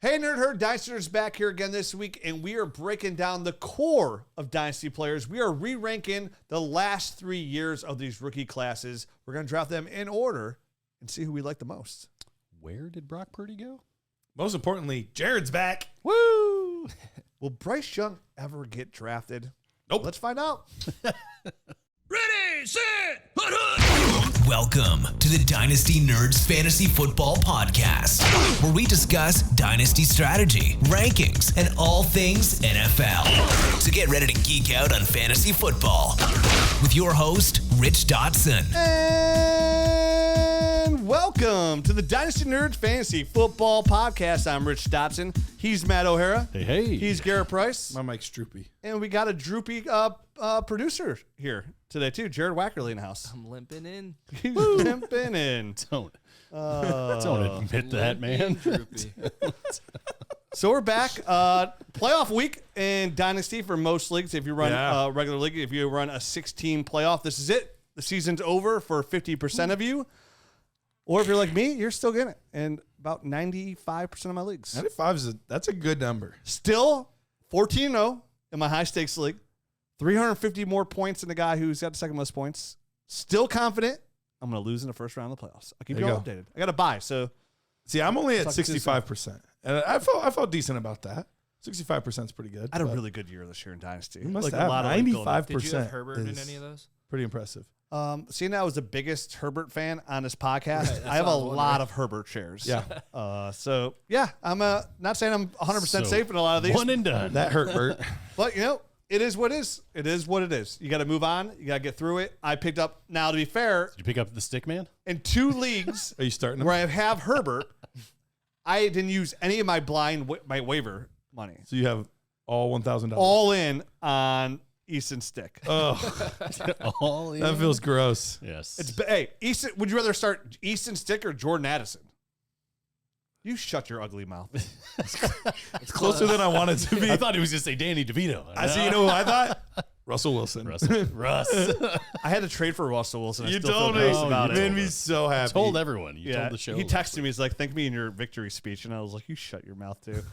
Hey, Nerd Herd, Dynasty Nerds back here again this week, and we are breaking down the core of Dynasty players. We are re-ranking the last 3 years of these rookie classes. We're going to draft them in order and see who we like the most. Where did Brock Purdy go? Most importantly, Jared's back. Woo! Will Bryce Young ever get drafted? Nope. Let's find out. Ready, set, hut. Welcome to the Dynasty Nerds Fantasy Football Podcast, where we discuss dynasty strategy, rankings, and all things NFL. So get ready to geek out on fantasy football with your host, Rich Dotson. And welcome to the Dynasty Nerds Fantasy Football Podcast. I'm Rich Dotson. He's Matt O'Hara. Hey. He's Garret Price. My mic's droopy. And we got a droopy producer here today, too. Jared Wackerly in the house. I'm limping in. He's limping in. Don't admit that, man. So we're back. Playoff week in Dynasty for most leagues. If you run a regular league, if you run a 16 playoff, this is it. The season's over for 50% of you. Or if you're like me, you're still getting it. And about 95% of my leagues. 95 that's a good number. Still 14-0 in my high stakes league. 350 more points than the guy who's got the second most points. Still confident I'm going to lose in the first round of the playoffs. I'll keep you all updated. I got to buy. So, see, I'm only at 65%. And I felt decent about that. 65% is pretty good. I had a really good year this year in Dynasty. You must have. 95%. Did you have Herbert in any of those? Pretty impressive. Seeing that I was the biggest Herbert fan on this podcast, Right, I have a lot of Herbert shares. Yeah. So, yeah, I'm not saying I'm 100% safe in a lot of these. One and done. That hurt, Bert. But, you know, it is what it is. It is what it is. You got to move on. You got to get through it. I picked up, now to be fair, Did you pick up the stick man? in 2 leagues Are you starting them? where I have Herbert, I didn't use any of my my waiver money. So you have all $1,000. All in on Easton Stick. Oh, All in. that feels gross. Yes. Hey, Easton, would you rather start Easton Stick or Jordan Addison? You shut your ugly mouth. It's closer than I wanted to be. I thought he was going to say Danny DeVito. I see. You know who I thought? Russell Wilson. Russ. I had to trade for Russell Wilson. I You still feel told me. gross about You it. made me so happy. Told everyone. You told the show. He texted me. He's like, thank me in your victory speech. And I was like, you shut your mouth too.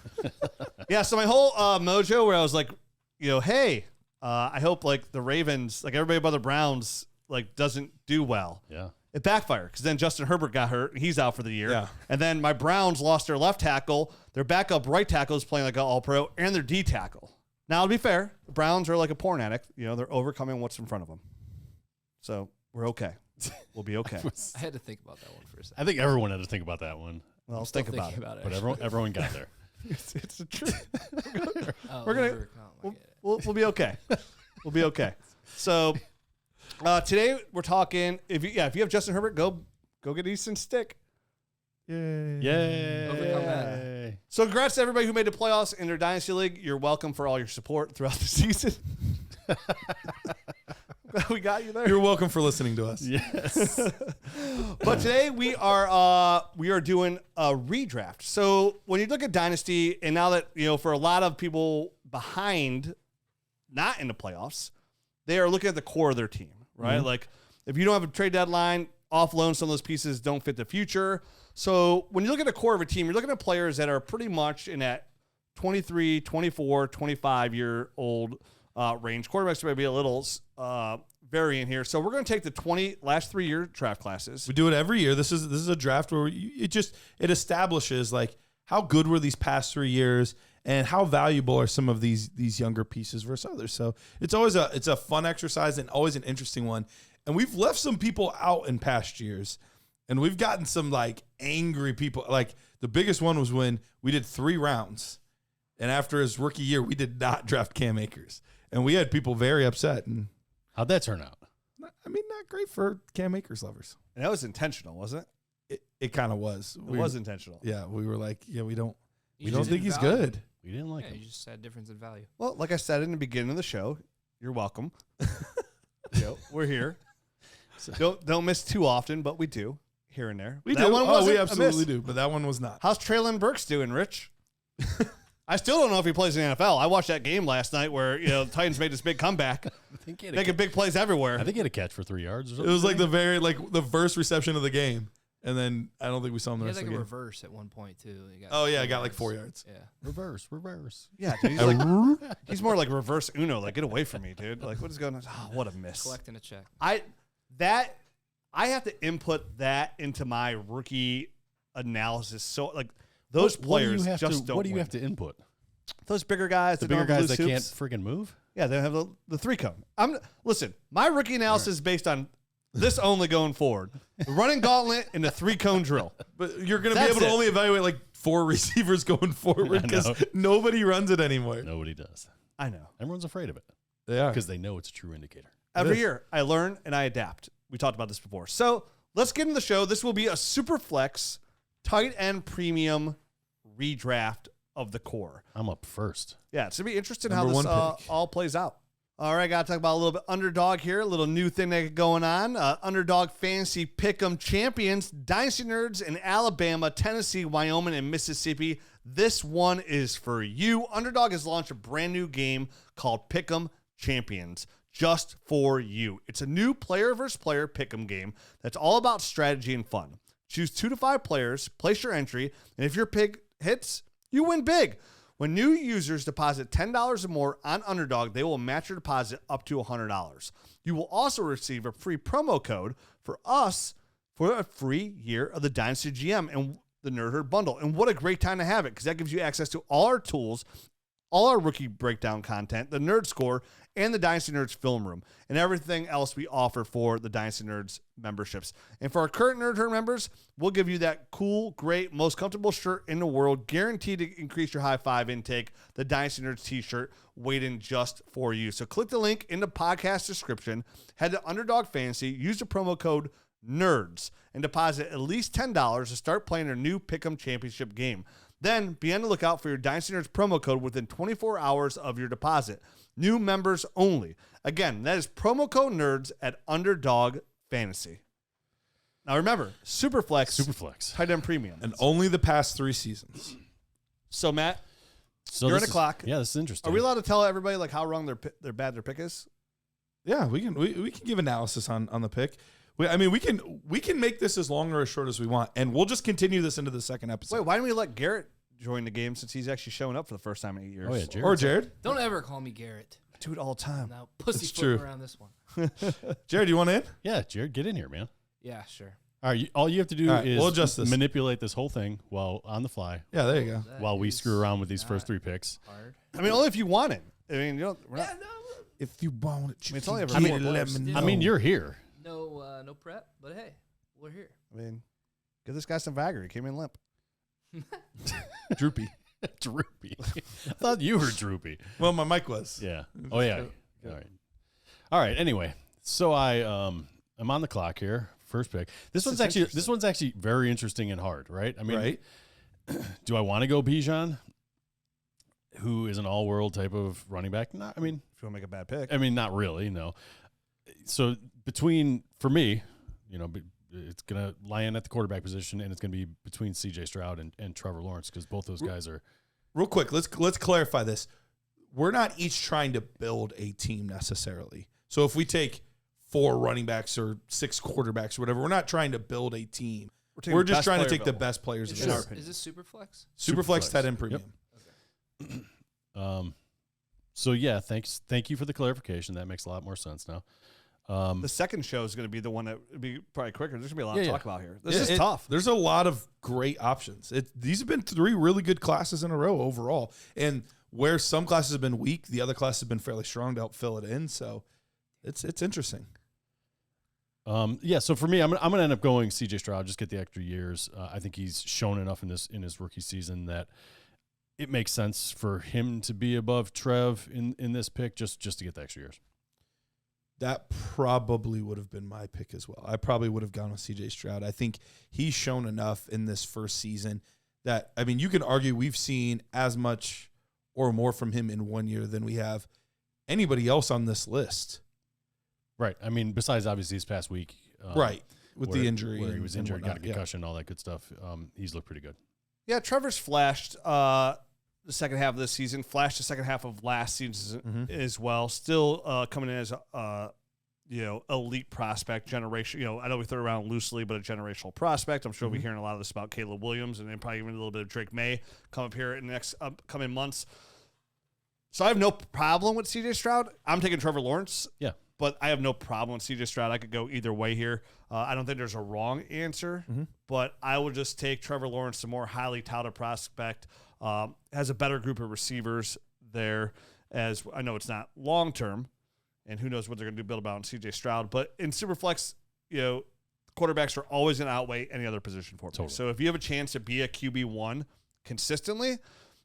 Yeah, so my whole mojo where I was like, you know, hey, I hope like the Ravens, like everybody but the Browns, like doesn't do well. Yeah. It backfired because then Justin Herbert got hurt. He's out for the year. Yeah. And then my Browns lost their left tackle. Their backup right tackle is playing like an all-pro, and their D tackle. Now, to be fair, the Browns are like a porn addict. You know, they're overcoming what's in front of them. So we're okay. We'll be okay. I had to think about that one for a second. I think everyone had to think about that one. Well, I'm think still about thinking it. about it. But everyone got there. It's the truth. Oh, we're gonna- overcome, I get it. We'll be okay. We'll be okay. So today we're talking. If you have Justin Herbert, go get Easton Stick. Yay. Yay. Overcome that. So congrats to everybody who made the playoffs in their Dynasty League. You're welcome for all your support throughout the season. We got you there. You're welcome for listening to us. Yes. But today we are doing a redraft. So when you look at Dynasty, and now that, you know, for a lot of people behind, not in the playoffs, they are looking at the core of their team, right? Mm-hmm. Like if you don't have a trade deadline, offload some of those pieces don't fit the future. So when you look at the core of a team, you're looking at players that are pretty much in that 23, 24, 25-year-old range. Quarterbacks may be a little variant here. So we're going to take the last 3-year draft classes. We do it every year. This is a draft where it establishes like how good were these past 3 years and how valuable are some of these younger pieces versus others. So it's always a fun exercise and always an interesting one. And we've left some people out in past years, and we've gotten some like angry people. Like the biggest one was when we did 3 rounds, and after his rookie year, we did not draft Cam Akers, and we had people very upset. And How'd that turn out? I mean, not great for Cam Akers lovers. And that was intentional, wasn't it? It kind of was. It was intentional. Yeah, we were like, yeah, we don't just think didn't don't think he's value. good. We didn't like Yeah, him. you just had difference in value. Well, like I said in the beginning of the show, you're welcome. You know, we're here. Don't miss too often, but we do here and there. We That do. one Oh, wasn't we a absolutely miss. do. But that one was not. How's Traylon Burks doing, Rich? I still don't know if he plays in the NFL. I watched that game last night where, you know, the Titans made this big comeback, I think he had making big plays everywhere. I think he had a catch for 3 yards or It something. was like the first reception of the game. And then I don't think we saw him the He rest had of like the a game. reverse at one point too. He got Oh, yeah, I 4 got like yards. 4 yards. Yeah. Reverse. Yeah, dude, he's more like reverse Uno. Like, get away from me, dude. Like, what is going on? Oh, what a miss. Collecting a check. I have to input that into my rookie analysis. So, like, those players just don't What do you win. have to input? Those bigger guys, The that don't bigger have guys blue that can't suits. freaking move? Yeah, they have the 3-cone. Listen, my rookie analysis is based on this only going forward. The running gauntlet and the 3-cone drill. But you're going to be That's able to it. only evaluate like 4 receivers going forward I because know. nobody runs it anymore. Nobody does. I know. Everyone's afraid of it They are. because they know it's a true indicator. Every is. year, I learn and I adapt. We talked about this before. So let's get into the show. This will be a super flex, tight end premium redraft of the core. I'm up first. Yeah, it's going to be interesting Number how this one pick. all plays out. All right, got to talk about a little bit Underdog here. A little new thing they got going on. Underdog Fantasy Pick'em Champions, Dynasty Nerds in Alabama, Tennessee, Wyoming, and Mississippi. This one is for you. Underdog has launched a brand new game called Pick'em Champions, just for you. It's a new player versus player Pick'em game that's all about strategy and fun. Choose 2 to 5 players, place your entry, and if your pick hits, you win big. When new users deposit $10 or more on Underdog, they will match your deposit up to $100. You will also receive a free promo code for us for a free year of the Dynasty GM and the Nerd Herd Bundle. And what a great time to have it, because that gives you access to all our tools, all our rookie breakdown content, the Nerd Score, and the Dynasty Nerds Film Room, and everything else we offer for the Dynasty Nerds memberships. And for our current Nerd Herd members, we'll give you that cool, great, most comfortable shirt in the world, guaranteed to increase your high five intake, the Dynasty Nerds t-shirt, waiting just for you. So click the link in the podcast description, head to Underdog Fantasy, use the promo code NERDS, and deposit at least $10 to start playing their new Pick'em Championship game. Then be on the lookout for your Dynasty Nerds promo code within 24 hours of your deposit. New members only. Again, that is promo code NERDS at Underdog Fantasy. Now remember, Superflex, tight end premium. And only the past 3 seasons. So Matt, So you're on this the clock. Yeah, this is interesting. Are we allowed to tell everybody like how wrong their bad their pick is? Yeah, we can give analysis on the pick. We can make this as long or as short as we want, and we'll just continue this into the second episode. Wait, why didn't we let Garret join the game since he's actually showing up for the first time in 8 years? Oh, yeah, Jared. Or Jared. Don't ever call me Garrett. I do it all the time. Now It's pussyfooting true. around this one. Jared, you want in? Yeah, Jared, get in here, man. Yeah, sure. All right, all you have to do All right, is we'll adjust this. manipulate this whole thing while on the fly, Yeah, there you go. That while we is screw around with these first not 3 picks. hard. I mean, only if you want it. I mean, you don't. We're not, If you want it, I mean, it's only every can 4 get it, let players. me I know. mean, you're here. No prep, but hey, we're here. I mean, give this guy some Viagra. He came in limp. droopy. Droopy. I thought you were droopy. Well, my mic was. Yeah. Oh, yeah. All right. Anyway, so I'm on the clock here. First pick. This one's actually very interesting and hard, right? I mean, Right. Do I want to go Bijan, who is an all-world type of running back? Not. I mean, If you want to make a bad pick. not really. No. So for me, it's gonna lie in at the quarterback position, and it's gonna be between C.J. Stroud and Trevor Lawrence, because both those guys are. Real quick, let's clarify this. We're not each trying to build a team necessarily. So if we take 4 running backs or 6 quarterbacks or whatever, we're not trying to build a team. taking We're the just best trying to player take the available. best players Is available. this, is this Superflex? Superflex tight end Yep. premium. So yeah, thank you for the clarification. That makes a lot more sense now. The second show is going to be the one that would be probably quicker. There's going to be a lot to Yeah, talk about here. This Yeah, is tough. There's a lot of great options. These have been 3 really good classes in a row overall. And where some classes have been weak, the other classes have been fairly strong to help fill it in. So it's interesting. Yeah. So for me, I'm gonna end up going C.J. Stroud. Just get the extra years. I think he's shown enough in his rookie season that it makes sense for him to be above Trev in this pick, just to get the extra years. That probably would have been my pick as well. I probably would have gone with C.J. Stroud. I think he's shown enough in this first season that, I mean, you can argue we've seen as much or more from him in 1 year than we have anybody else on this list. Right. I mean, besides obviously this past week. Right. With the injury. Where he was and injured, got a whatnot. Yeah. concussion, all that good stuff. He's looked pretty good. Yeah, Trevor's flashed the second half of this season, flashed the second half of last season as well. Still coming in as elite prospect generation. I know we throw around loosely, but a generational prospect. I'm sure we'll be hearing a lot of this about Caleb Williams and then probably even a little bit of Drake May come up here in the next upcoming months. So I have no problem with CJ Stroud. I'm taking Trevor Lawrence. Yeah. But I have no problem with CJ Stroud. I could go either way here. I don't think there's a wrong answer, but I would just take Trevor Lawrence, the more highly touted prospect, has a better group of receivers there, as I know it's not long-term, and who knows what they're going to do build about on CJ Stroud. But in Superflex, quarterbacks are always going to outweigh any other position for me. Totally. So if you have a chance to be a QB1 consistently,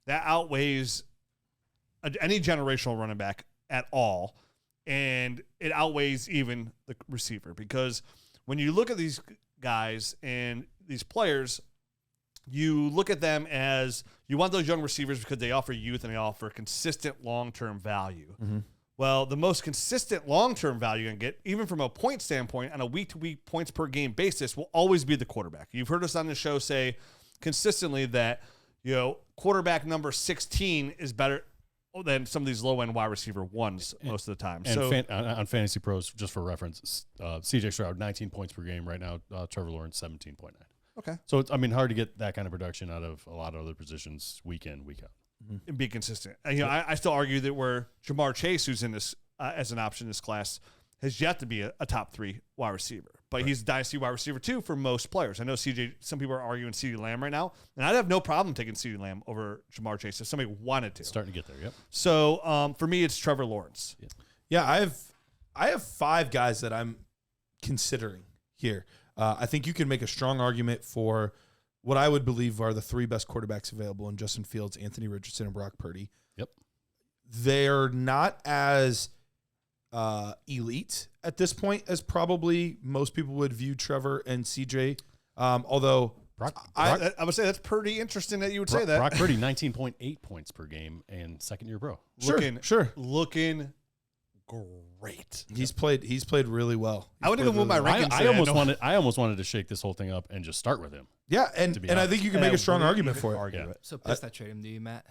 that outweighs any generational running back at all. And it outweighs even the receiver, because when you look at these guys and these players, you look at them as you want those young receivers because they offer youth and they offer consistent long-term value. Well, the most consistent long-term value you can get, even from a point standpoint, on a week-to-week points per game basis, will always be the quarterback. You've heard us on the show say consistently that quarterback number 16 is better than some of these low-end wide receiver ones most of the time. And so on Fantasy Pros, just for reference, CJ Stroud 19 points per game right now. Trevor Lawrence 17.9. okay, So it's hard to get that kind of production out of a lot of other positions week in, week out. and be consistent. And, I still argue that where Jamar Chase, who's in this as an option in this class, has yet to be a top 3 wide receiver. But he's a dynasty wide receiver too for most players. I know some people are arguing CeeDee Lamb right now, and I'd have no problem taking CeeDee Lamb over Jamar Chase if somebody wanted to. Starting to get there, yep. So for me, it's Trevor Lawrence. Yeah, I have 5 guys that I'm considering here. I think you can make a strong argument for what I would believe are the 3 best quarterbacks available in Justin Fields, Anthony Richardson, and Brock Purdy. Yep. They're not as elite at this point as probably most people would view Trevor and CJ. Although I would say that's pretty interesting that you would say that. Brock Purdy 19.8 points per game and second-year pro. Looking great. He's played really well. I would even move my rankings. I almost wanted to shake this whole thing up and just start with him. Yeah, and I think you can make a strong argument for it. Yeah. So pissed I traded him to you, Matt.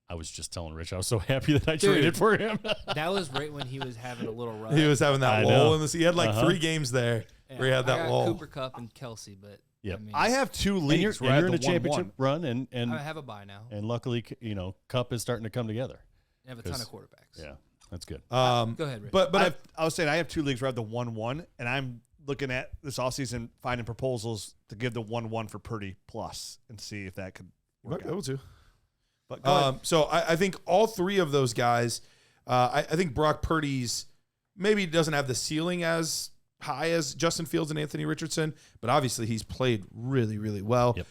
I was just telling Rich I was so happy that I traded for him. That was right when he was having a little run. He was having that lull in this. He had like 3 games there where he had that lull. Cooper Kupp and Kelsey, but yep. I have 2 leagues where you're in a championship run, and I have a bye now. And luckily, Kupp is starting to come together. I have a ton of quarterbacks. Yeah, that's good. Go ahead, Rich. But I was saying I have 2 leagues where I have the 1-1, and I'm looking at this offseason finding proposals to give the 1-1 for Purdy plus and see if that could work out. Too. But so I think all 3 of those guys, I think Brock Purdy's maybe doesn't have the ceiling as high as Justin Fields and Anthony Richardson, but obviously he's played really, really well. Yep.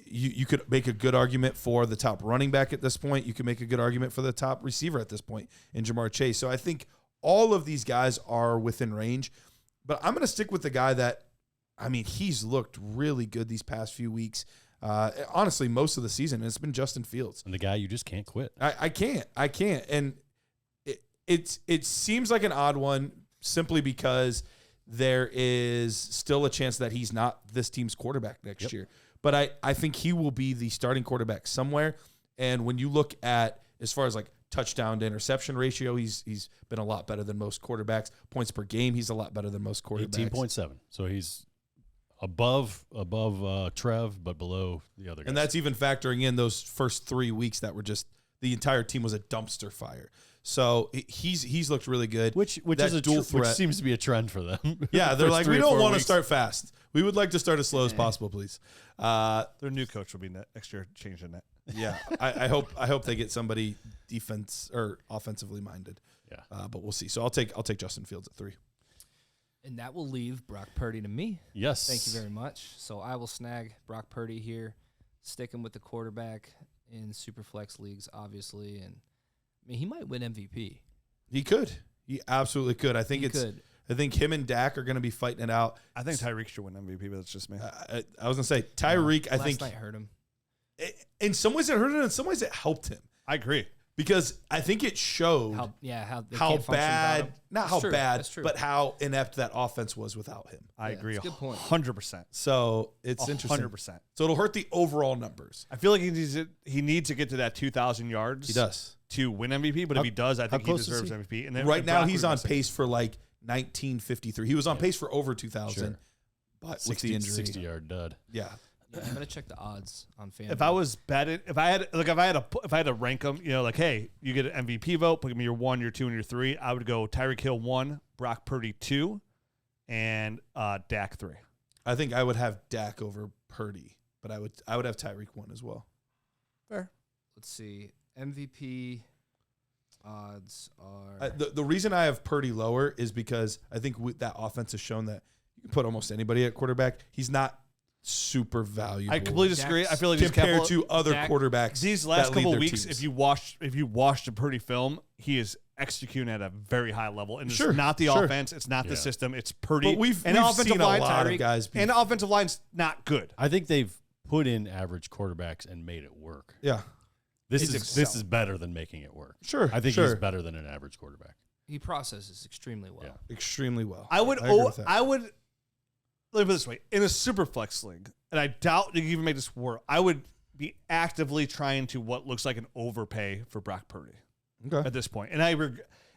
You could make a good argument for the top running back at this point. You could make a good argument for the top receiver at this point in Jamar Chase. So I think all of these guys are within range, but I'm going to stick with the guy that, he's looked really good these past few weeks. Honestly, most of the season, it's been Justin Fields. And the guy you just can't quit. I can't. And it seems like an odd one simply because there is still a chance that he's not this team's quarterback next year. But I think he will be the starting quarterback somewhere. And when you look at, as far as like touchdown to interception ratio, he's been a lot better than most quarterbacks. Points per game, he's a lot better than most quarterbacks. 18.7. So he's above Trev, but below the other guys. And that's even factoring in those first 3 weeks that were just the entire team was a dumpster fire. So he's looked really good. Which that is a dual threat. Which seems to be a trend for them. Yeah, they're like, we don't want to weeks. start fast. We would like to start as slow as possible, please. their new coach will be next year changing that. Yeah, I hope they get somebody defense or offensively minded. Yeah, but we'll see. So I'll take Justin Fields at 3. And that will leave Brock Purdy to me. Yes. Thank you very much. So I will snag Brock Purdy here, stick him with the quarterback in Superflex leagues, obviously. And he might win MVP. He could. He absolutely could. I think him and Dak are going to be fighting it out. I think Tyreek should win MVP, but it's just me. I was going to say Tyreek. I think last night hurt him. In some ways it hurt him. In some ways it helped him. I agree. Because I think it showed how bad, not how bad, true. But how inept that offense was without him. I agree. That's a good point. 100%. So it's interesting. 100%. So it'll hurt the overall numbers. I feel like he needs to get to that 2,000 yards. He does to win MVP. But if he does, I think he deserves MVP. And then right now he's on pace for like 1953. He was on pace for over 2,000, but with the injury, 60-yard dud. Yeah. I'm gonna check the odds on FanDuel. If I was betting, if I had to rank them, like, hey, you get an MVP vote, put me your 1, your 2, and your 3. I would go Tyreek Hill 1, Brock Purdy 2, and Dak 3. I think I would have Dak over Purdy, but I would have Tyreek 1 as well. Fair. Let's see. MVP odds are The reason I have Purdy lower is because I think that offense has shown that you can put almost anybody at quarterback. He's not super valuable. I completely disagree. I feel like compared to other quarterbacks. These last couple of weeks, teams. if you watched the Purdy film, he is executing at a very high level, and it's not the offense, it's not the system, it's Purdy. But we've offensive seen line, a lot of guys, and the offensive line's not good. I think they've put in average quarterbacks and made it work. Yeah, this is better than making it work. Sure, I think he's better than an average quarterback. he processes extremely well. Yeah. extremely well. I would agree with that. let me put it this way, in a super flex league, and I doubt you can even make this work, I would be actively trying to what looks like an overpay for Brock Purdy at this point. And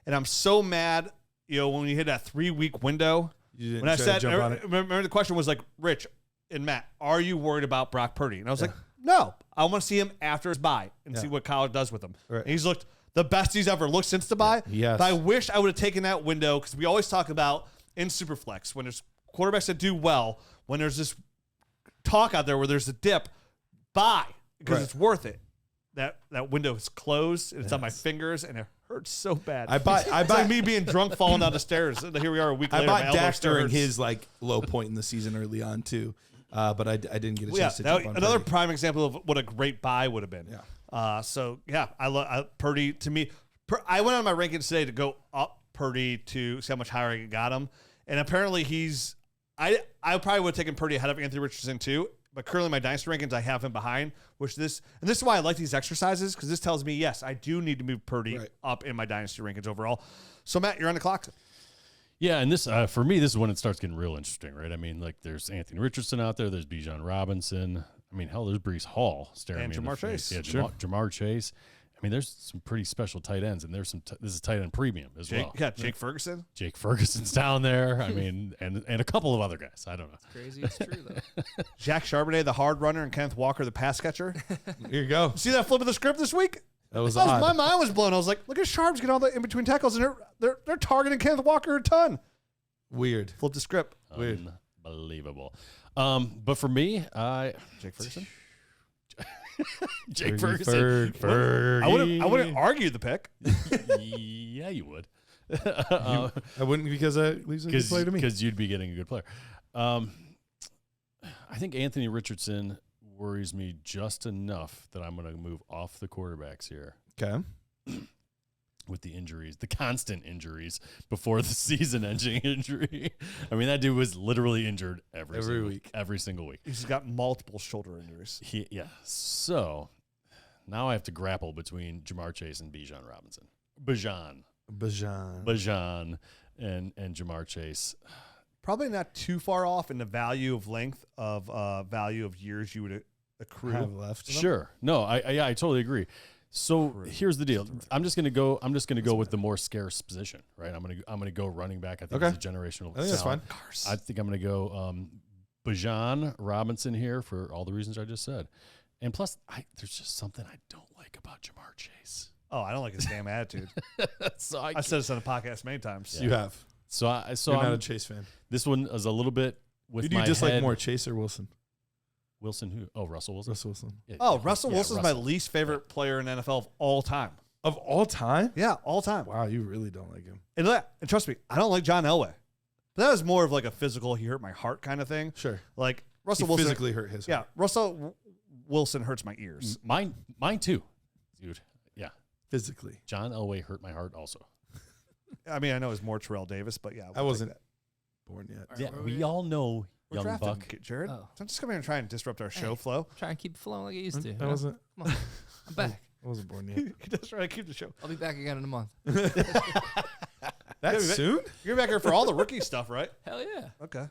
I'm so mad, when you hit that 3-week window. When I said, remember the question was like, Rich and Matt, are you worried about Brock Purdy? And I was like, no, I want to see him after his bye and see what Kyle does with him. Right. And he's looked the best he's ever looked since the bye. Yes. But I wish I would have taken that window, because we always talk about in Superflex, when there's quarterbacks that do well, when there's this talk out there where there's a dip, buy, because it's worth it. That window is closed, and it's on my fingers, and it hurts so bad. I buy It's like me being drunk falling down the stairs. Here we are a week later. I bought my Dak elbow still during hurts. his low point in the season early on too, but I didn't get a chance to jump on another Purdy. prime example of what a great buy would have been. Yeah. I love Purdy. To me, I went on my rankings today to go up Purdy to see how much higher I got him, and apparently I probably would have taken Purdy ahead of Anthony Richardson too. But currently, my dynasty rankings, I have him behind. This is why I like these exercises, because this tells me, yes, I do need to move Purdy up in my dynasty rankings overall. So Matt, you're on the clock. Yeah, and this for me, this is when it starts getting real interesting, right? I mean, like, there's Anthony Richardson out there, there's Bijan Robinson. I mean, hell, there's Breece Hall staring And me in Jamar the face. Chase. Yeah, Jamar Chase. I mean, there's some pretty special tight ends, and there's this is tight end premium as well. Yeah, Jake Ferguson. Jake Ferguson's down there. I mean, and a couple of other guys. I don't know. Crazy, it's true though. Jack Charbonnet, the hard runner, and Kenneth Walker, the pass catcher. Here you go. See that flip of the script this week? That was odd. My mind was blown. I was like, look at Sharps getting all the in between tackles, and they're targeting Kenneth Walker a ton. Weird. Flip the script. Weird. Unbelievable. But for me, Jake Ferguson. Jake Fergie Ferguson. Ferg. I wouldn't argue the pick. Yeah, you would. I wouldn't, because that leaves a good player to me. Because you'd be getting a good player. I think Anthony Richardson worries me just enough that I'm going to move off the quarterbacks here Okay. with the injuries, the constant injuries before the season-ending injury. I mean, that dude was literally injured every single week. He's got multiple shoulder injuries. So now I have to grapple between Jamar Chase and Bijan Robinson. Bijan and Jamar Chase. Probably not too far off in the value of length of value of years you would accrue. Have left. Sure. No, I totally agree. So here's the deal. I'm just gonna go with the more scarce position, right? I'm gonna go running back. I think it's a generational. I think that's fine. I think I'm gonna go Bijan Robinson here for all the reasons I just said, and plus there's just something I don't like about Jamar Chase. Oh, I don't like his damn attitude. So I said this on the podcast many times. Yeah. You have. So You're not a Chase fan. This one is a little bit with Who do you dislike more, Chase or Wilson? Wilson who? Oh, Russell Wilson. Russell Wilson. Yeah, Russell Wilson's my least favorite player in the NFL of all time. Of all time? Yeah, all time. Wow, you really don't like him. And trust me, I don't like John Elway. But that was more of like a physical, he hurt my heart kind of thing. Sure. Like Russell Wilson physically hurt his heart. Yeah, Russell Wilson hurts my ears. Mine too, dude. Yeah. Physically. John Elway hurt my heart also. I mean, I know it's more Terrell Davis, but yeah. I wasn't born yet. Yeah, we all know We're young drafting, buck. Jared. Oh. Don't just come here and try and disrupt our show flow. Try and keep it flowing like it used to. I wasn't. Come on. I'm back. I wasn't born yet. He does try to keep the show. I'll be back again in a month. That soon? You're back here for all the rookie stuff, right? Hell yeah. Okay.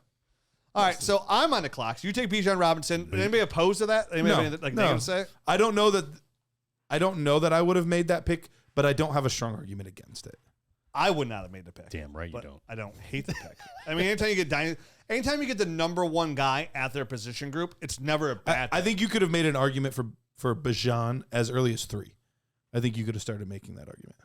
All right, so I'm on the clock. So you take Bijan Robinson. Anybody opposed to that? Anybody have anything negative to say? I don't know that I would have made that pick, but I don't have a strong argument against it. I would not have made the pick. Damn right you don't. I don't hate the pick. I mean, anytime you get the number one guy at their position group, it's never a bad I think you could have made an argument for Bijan as early as 3. I think you could have started making that argument.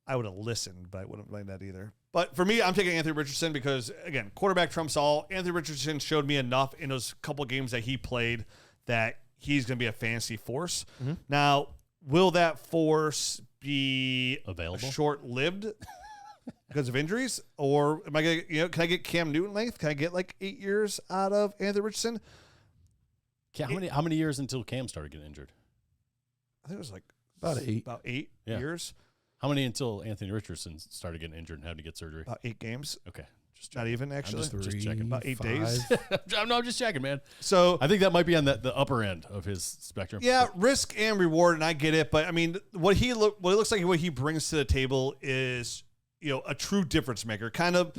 I would have listened, but I wouldn't blame that either. But for me, I'm taking Anthony Richardson because, again, quarterback trumps all. Anthony Richardson showed me enough in those couple games that he played that he's going to be a fantasy force. Mm-hmm. Now, will that force be available, short-lived because of injuries, or am I going to, can I get Cam Newton length? Can I get like 8 years out of Anthony Richardson? How many years until Cam started getting injured? I think it was like about 8 years. How many until Anthony Richardson started getting injured and had to get surgery? About 8 games. Okay. Not even, actually. Just checking. About 8 days. I'm just checking, man. So I think that might be on the upper end of his spectrum. Yeah, risk and reward, and I get it. But I mean, what it looks like, what he brings to the table is, a true difference maker. Kind of,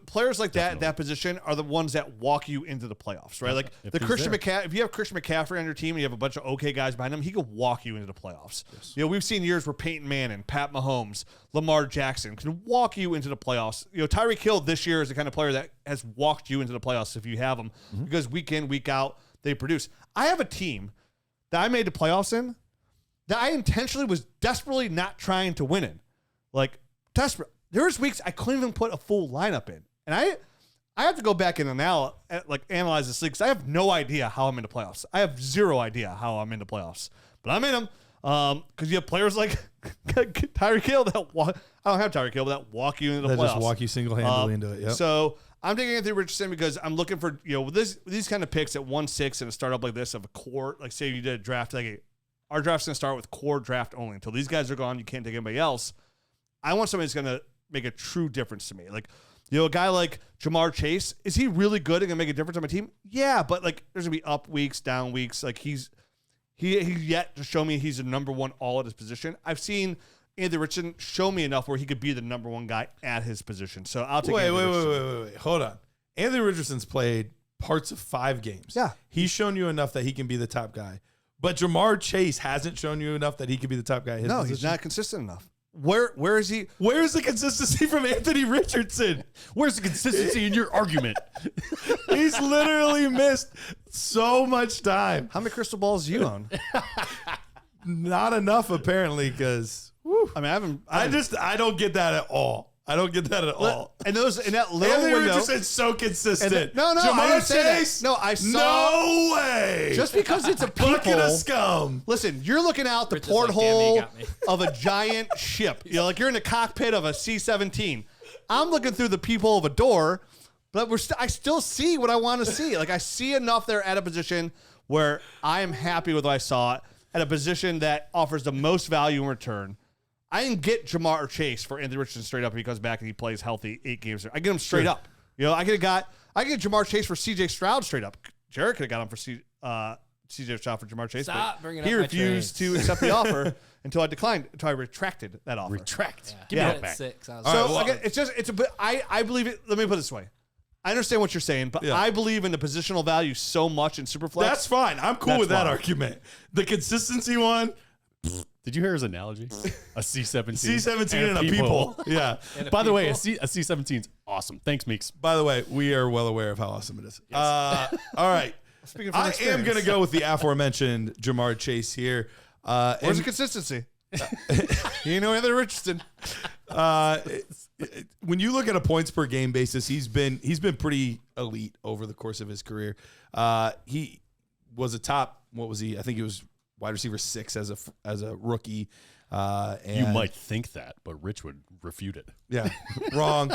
players like that position are the ones that walk you into the playoffs, right? Like if you have Christian McCaffrey on your team and you have a bunch of okay guys behind him, he could walk you into the playoffs. Yes. We've seen years where Peyton Manning, Pat Mahomes, Lamar Jackson can walk you into the playoffs. Tyreek Hill this year is the kind of player that has walked you into the playoffs if you have him, because week in, week out, they produce. I have a team that I made the playoffs in that I intentionally was desperately not trying to win in. Like, desperate. There was weeks I couldn't even put a full lineup in. And I have to go back and analyze this league because I have no idea how I'm in the playoffs. I have zero idea how I'm in the playoffs. But I'm in them because you have players like Tyreek Hill I don't have Tyreek Hill, but that walk you into the playoffs. That just walk you single-handedly into it, yep. So I'm taking Anthony Richardson because I'm looking for, these kind of picks at 1-6 and a startup like this of a core, like say you did a draft, our draft's going to start with core draft only. Until these guys are gone, you can't take anybody else. I want somebody who's going to make a true difference to me. Like, a guy like Jamar Chase, is he really good and going to make a difference on my team? Yeah, but there's going to be up weeks, down weeks. Like he's yet to show me he's the number one all at his position. I've seen Anthony Richardson show me enough where he could be the number one guy at his position. So I'll take Wait. Hold on. Anthony Richardson's played parts of 5 games. Yeah. He's shown you enough that he can be the top guy. But Jamar Chase hasn't shown you enough that he could be the top guy at his position. He's not consistent enough. Where is he? Where's the consistency from Anthony Richardson? Where's the consistency in your argument? He's literally missed so much time. How many crystal balls do you own? Not enough, apparently, because I don't get that at all. I don't get that at all. And that little Anthony window, Richardson's so consistent. Jamar Chase? No, I saw. No way. Just because it's a people. Bucket of scum. Listen, you're looking out the porthole of a giant ship. You're in the cockpit of a C-17. I'm looking through the peephole of a door, but I still see what I want to see. I see enough there at a position where I am happy with what I saw at a position that offers the most value in return. I didn't get Jamar Chase for Anthony Richardson straight up, and he comes back and he plays healthy 8 games. I get him straight up. I get Jamar Chase for CJ Stroud straight up. Jared could have got him for CJ Stroud for Jamar Chase. Stop bringing up he refused to accept the offer until I retracted that offer. Retract. Yeah. Give me that back. 6. It's a bit. I believe it. Let me put it this way. I understand what you're saying, but I believe in the positional value so much in Superflex. That's fine. I'm cool with that argument. The consistency one. Did you hear his analogy? A C-17. C-17 and a people. Yeah. By the way, a C-17 is awesome. Thanks, Meeks. By the way, we are well aware of how awesome it is. Yes. All right. I am going to go with the aforementioned Jamar Chase here. Where's the consistency? You know Anthony Richardson. When you look at a points per game basis, he's been pretty elite over the course of his career. He was a top. What was he? I think he was wide receiver 6 as a rookie. And you might think that, but Rich would refute it. Yeah, wrong.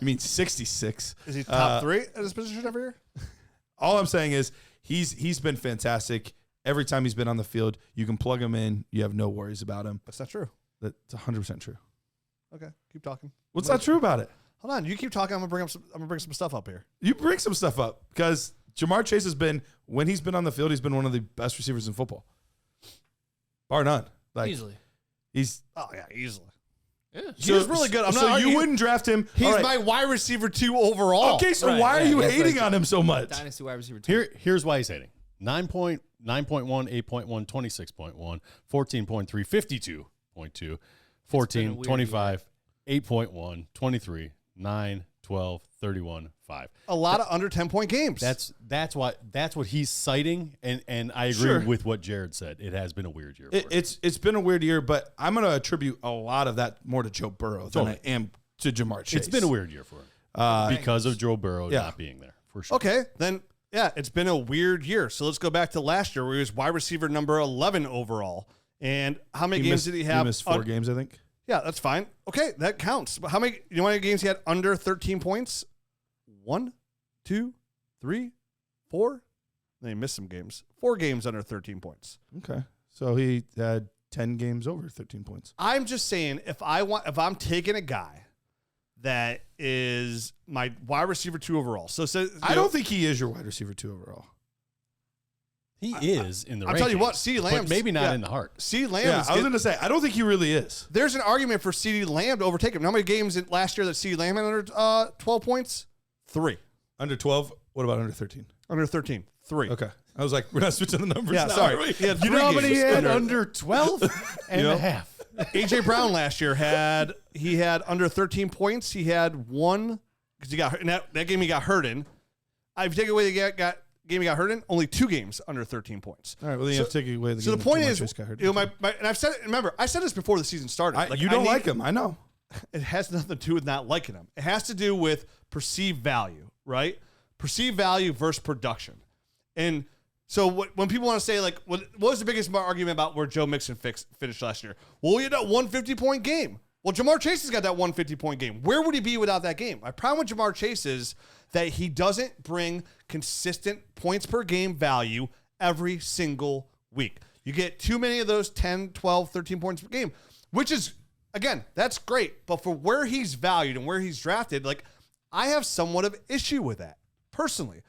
You mean 66? Is he top 3 at his position every year? All I'm saying is he's been fantastic. Every time he's been on the field, you can plug him in. You have no worries about him. That's not true. That's 100% true. Okay, keep talking. What's not true about it? Hold on, you keep talking. I'm gonna bring some stuff up here. You bring some stuff up because Jamar Chase has been, when he's been on the field, he's been one of the best receivers in football, bar none. Easily. Easily. Yeah. He's really good. You wouldn't draft him. He's my wide receiver 2 overall. Okay, so why are you hating on him so much? Dynasty wide receiver 2. Here's why he's hating. 9.1, 8.1, 26.1, 14.3, 52.2, 14, 25, 8.1, 23, 9, 12, 31, 5. A lot of under 10-point games. That's what he's citing, and I agree with what Jared said. It has been a weird year. It's been a weird year, but I'm going to attribute a lot of that more to Joe Burrow than I am to Jamar Chase. It's been a weird year for him because of Joe Burrow not being there, for sure. Okay, then, yeah, it's been a weird year. So let's go back to last year where he was wide receiver number 11 overall. And how many games did he have? He missed 4 games, I think. Yeah, that's fine. Okay, that counts. But how many games he had under 13 points? 1, 2, 3, 4. Then he missed some games. 4 games under 13 points. Okay. So he had 10 games over 13 points. I'm just saying if I'm taking a guy that is my wide receiver 2 overall. So I don't think he is your wide receiver 2 overall. He is in the rankings. I'll tell you what, CeeDee Lamb, but maybe not in the heart. CeeDee Lamb. Yeah, I was going to say, I don't think he really is. There's an argument for CeeDee Lamb to overtake him. How many games last year that CeeDee Lamb had under 12 points? 3. Under 12? What about under 13? Under 13. 3. Okay. I was like, we're not switching the numbers. Yeah, now, sorry. He had You know how many he had under 12 and a half. A.J. Brown last year had under 13 points. He had 1 because he got hurt. In that game he got hurt in. If you take away the game he got hurt in, only 2 games under 13 points. All right, well, then you have to take away the game. So the point is, got hurt. and I've said it. Remember, I said this before the season started. You don't like him, I know. It has nothing to do with not liking him. It has to do with perceived value, right? Perceived value versus production. And so when people want to say, like, what was the biggest argument about where Joe Mixon finished last year? Well, he had that 150-point game. Well, Jamar Chase has got that 150-point game. Where would he be without that game? My problem with Jamar Chase is that he doesn't bring consistent points per game value every single week. You get too many of those 10, 12, 13 points per game, which is, again, that's great. But for where he's valued and where he's drafted, like, I have somewhat of issue with that personally.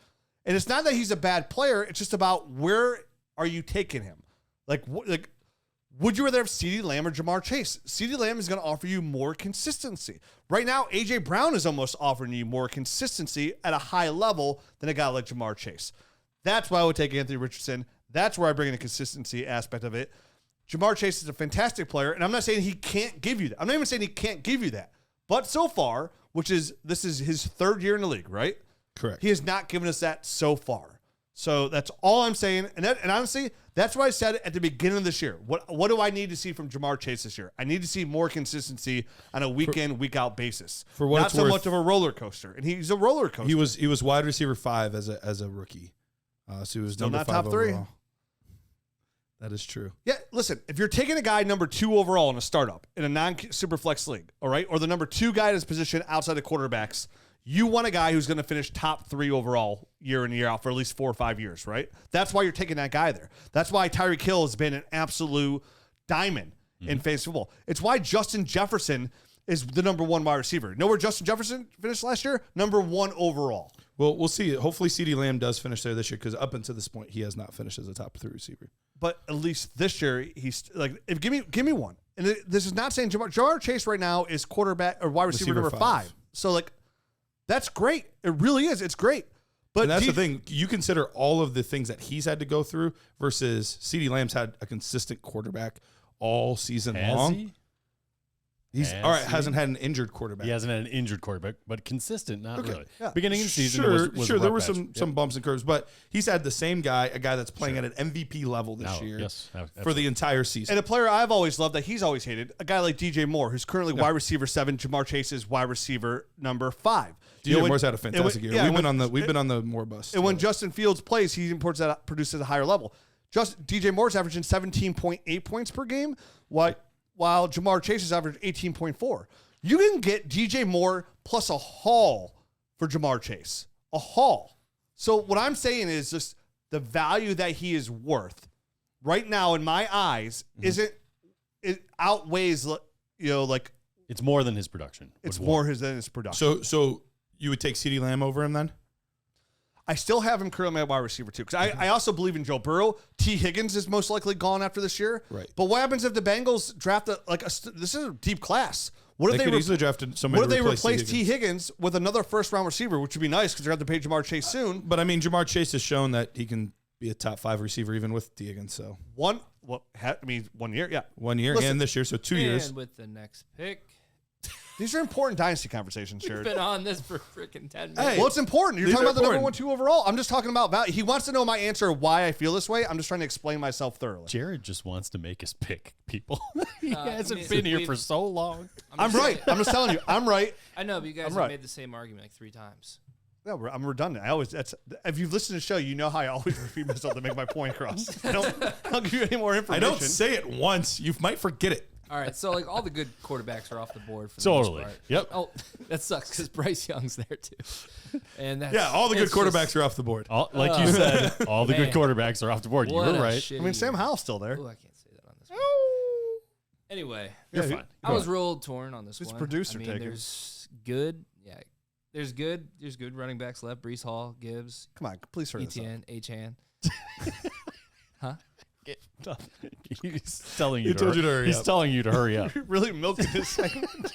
And it's not that he's a bad player. It's just about where are you taking him? Like would you rather have CeeDee Lamb or Jamar Chase? CeeDee Lamb is going to offer you more consistency. Right now, A.J. Brown is almost offering you more consistency at a high level than a guy like Jamar Chase. That's why I would take Anthony Richardson. That's where I bring in the consistency aspect of it. Jamar Chase is a fantastic player, and I'm not saying he can't give you that. I'm not even saying he can't give you that. But so far, this is his 3rd year in the league, right? Correct. He has not given us that so far. So that's all I'm saying. And honestly, that's what I said at the beginning of this year. What do I need to see from Jamar Chase this year? I need to see more consistency on a week in, week out basis. For what not it's so worth, much of a roller coaster. And he's a roller coaster. He was wide receiver 5 as a rookie. So he was Still number not 5 top 3. overall. That is true. Yeah, listen, if you're taking a guy number 2 overall in a startup in a non-superflex league, all right, or the number 2 guy in his position outside of quarterbacks, you want a guy who's going to finish top 3 overall year in, year out for at least 4 or 5 years, right? That's why you're taking that guy there. That's why Tyreek Hill has been an absolute diamond in fantasy football. It's why Justin Jefferson is the number 1 wide receiver. Know where Justin Jefferson finished last year? Number 1 overall. Well, we'll see. Hopefully, CeeDee Lamb does finish there this year because up until this point, he has not finished as a top 3 receiver. But at least this year, he's like, give me one. And this is not saying Jamar Chase right now is quarterback or wide receiver number 5. So like, that's great. It really is. It's great. But and that's the thing. You consider all of the things that he's had to go through versus CeeDee Lamb's had a consistent quarterback all season long. Hasn't had an injured quarterback. He hasn't had an injured quarterback, but consistent, not really. Yeah. Beginning of the season, there were some bumps and curves, but he's had the same guy, a guy that's playing at an MVP level this year for the entire season. And a player I've always loved that he's always hated, a guy like DJ Moore, who's currently wide receiver 7, Jamar Chase is wide receiver number 5. DJ Moore's had a fantastic year. We've been on the Moore bus. And when Justin Fields plays, he produces at a higher level. DJ Moore's averaging 17.8 points per game, while Jamar Chase is averaging 18.4. You can get DJ Moore plus a haul for Jamar Chase. A haul. So what I'm saying is just the value that he is worth right now in my eyes it outweighs, like it's more than his production. It's more than his production. So you would take CeeDee Lamb over him then? I still have him currently at wide receiver too, because I also believe in Joe Burrow. T. Higgins is most likely gone after this year. Right. But what happens if the Bengals draft this is a deep class? What if they could easily drafted somebody? What if they replace T. Higgins with another first-round receiver, which would be nice because they're going to have to pay Jamar Chase soon. But I mean, Jamar Chase has shown that he can be a top 5 receiver even with T. Higgins. So 1 year, yeah. 1 year and this year, so 2 years. And with the next pick, These are important dynasty conversations, We've Jared. been on this for freaking 10 minutes. Hey, Well, it's important. You're these talking are about the number important. 1, 2 overall. I'm just talking about value. He wants to know my answer, why I feel this way. I'm just trying to explain myself thoroughly. Jared just wants to make his pick, people. He I hasn't mean, been here we've- for so long. I'm right. I'm just telling you. I'm right. I know, but you guys I'm have right. made the same argument like 3 times. No, I'm redundant. If you've listened to the show, you know how I always repeat myself to make my point across. I don't give you any more I information. don't say it once. You might forget it. All right, so like all the good quarterbacks are off the board for the most Totally. part. Yep. Oh, that sucks because Bryce Young's there too. And that's, Yeah, all the good it's quarterbacks just- are off the board. Like you said, all the good Man. quarterbacks are off the board. You what were a right. shitty I mean, Sam year. Howell's still there. Ooh, I can't say that on this one. Anyway, You're Yeah, fine. I was real torn on this Who's one. producer I mean, taking? there's good running backs left. Brees Hall, Gibbs, Come on, please hurry this up. ETN, H-Han. Huh? He's telling you. He told you to hurry He's up. telling you to hurry up. You're really milking this segment.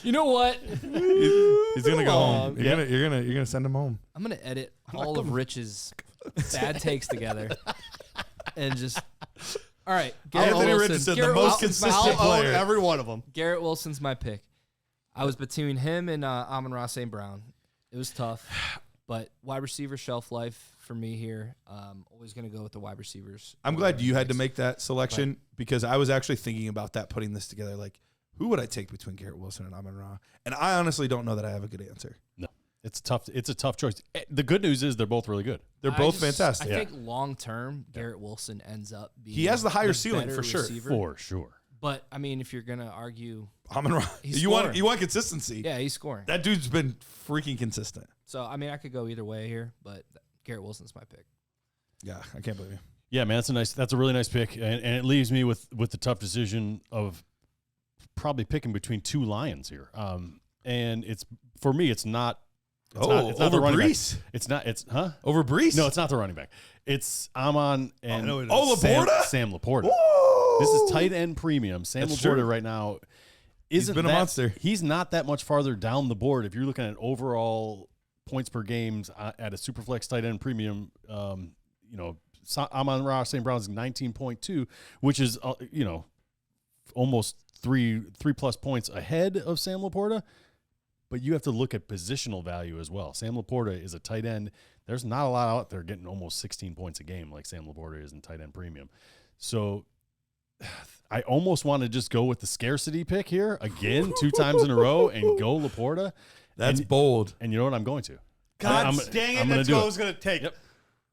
You know what? He's gonna go home. Yeah. You're gonna send him home. I'm gonna edit all of Rich's bad takes together and just. All right, Garrett Anthony Wilson. Richardson, the Garrett most Wilson's consistent I'll own player. every one of them. Garrett Wilson's my pick. I was between him and Amon-Ra St. Brown. It was tough, but wide receiver shelf life for me here. Always going to go with the wide receivers. I'm glad you had to make that selection because I was actually thinking about that, putting this together. Like, who would I take between Garrett Wilson and Amon-Ra? And I honestly don't know that I have a good answer. No, it's tough. It's a tough choice. The good news is they're both really good. They're both fantastic. I think long term, Garrett Wilson ends up being He has the higher ceiling better for sure. receiver. For sure. But I mean, if you're going to argue, Amon-Ra, He's you scoring. want consistency. yeah, he's scoring. That dude's been freaking consistent. So I mean, I could go either way here, but Garrett Wilson's my pick. Yeah, I can't believe you. Yeah, man, that's a really nice pick, and it leaves me with the tough decision of probably picking between 2 Lions here. And it's for me, it's not. It's not the over running back. Brees? It's not. It's Over Brees? No, it's not the running back. It's Amon and no, it is. Laporta? Sam Laporta. Whoa! This is tight end premium. Sam That's Laporta true. right now isn't been a monster. He's not that much farther down the board. If you're looking at overall points per games at a superflex tight end premium, Amon-Ra St. Brown's 19.2, which is almost three plus points ahead of Sam Laporta. But you have to look at positional value as well. Sam Laporta is a tight end. There's not a lot out there getting almost 16 points a game like Sam Laporta is in tight end premium. So I almost want to just go with the scarcity pick here again 2 times in a row and go Laporta. That's And- bold. And you know what? I'm going to. God I'm dang it, gonna that's do what it. I was going to take. Yep.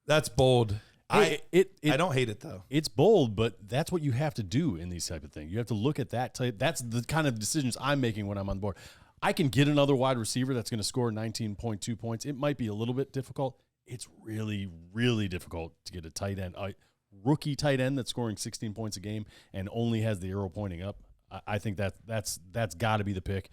That's bold. I don't hate it though. It's bold, but that's what you have to do in these type of things. You have to look at that type. That's the kind of decisions I'm making when I'm on board. I can get another wide receiver that's going to score 19.2 points. It might be a little bit difficult. It's really, really difficult to get a tight end, a rookie tight end that's scoring 16 points a game and only has the arrow pointing up. I think that's got to be the pick,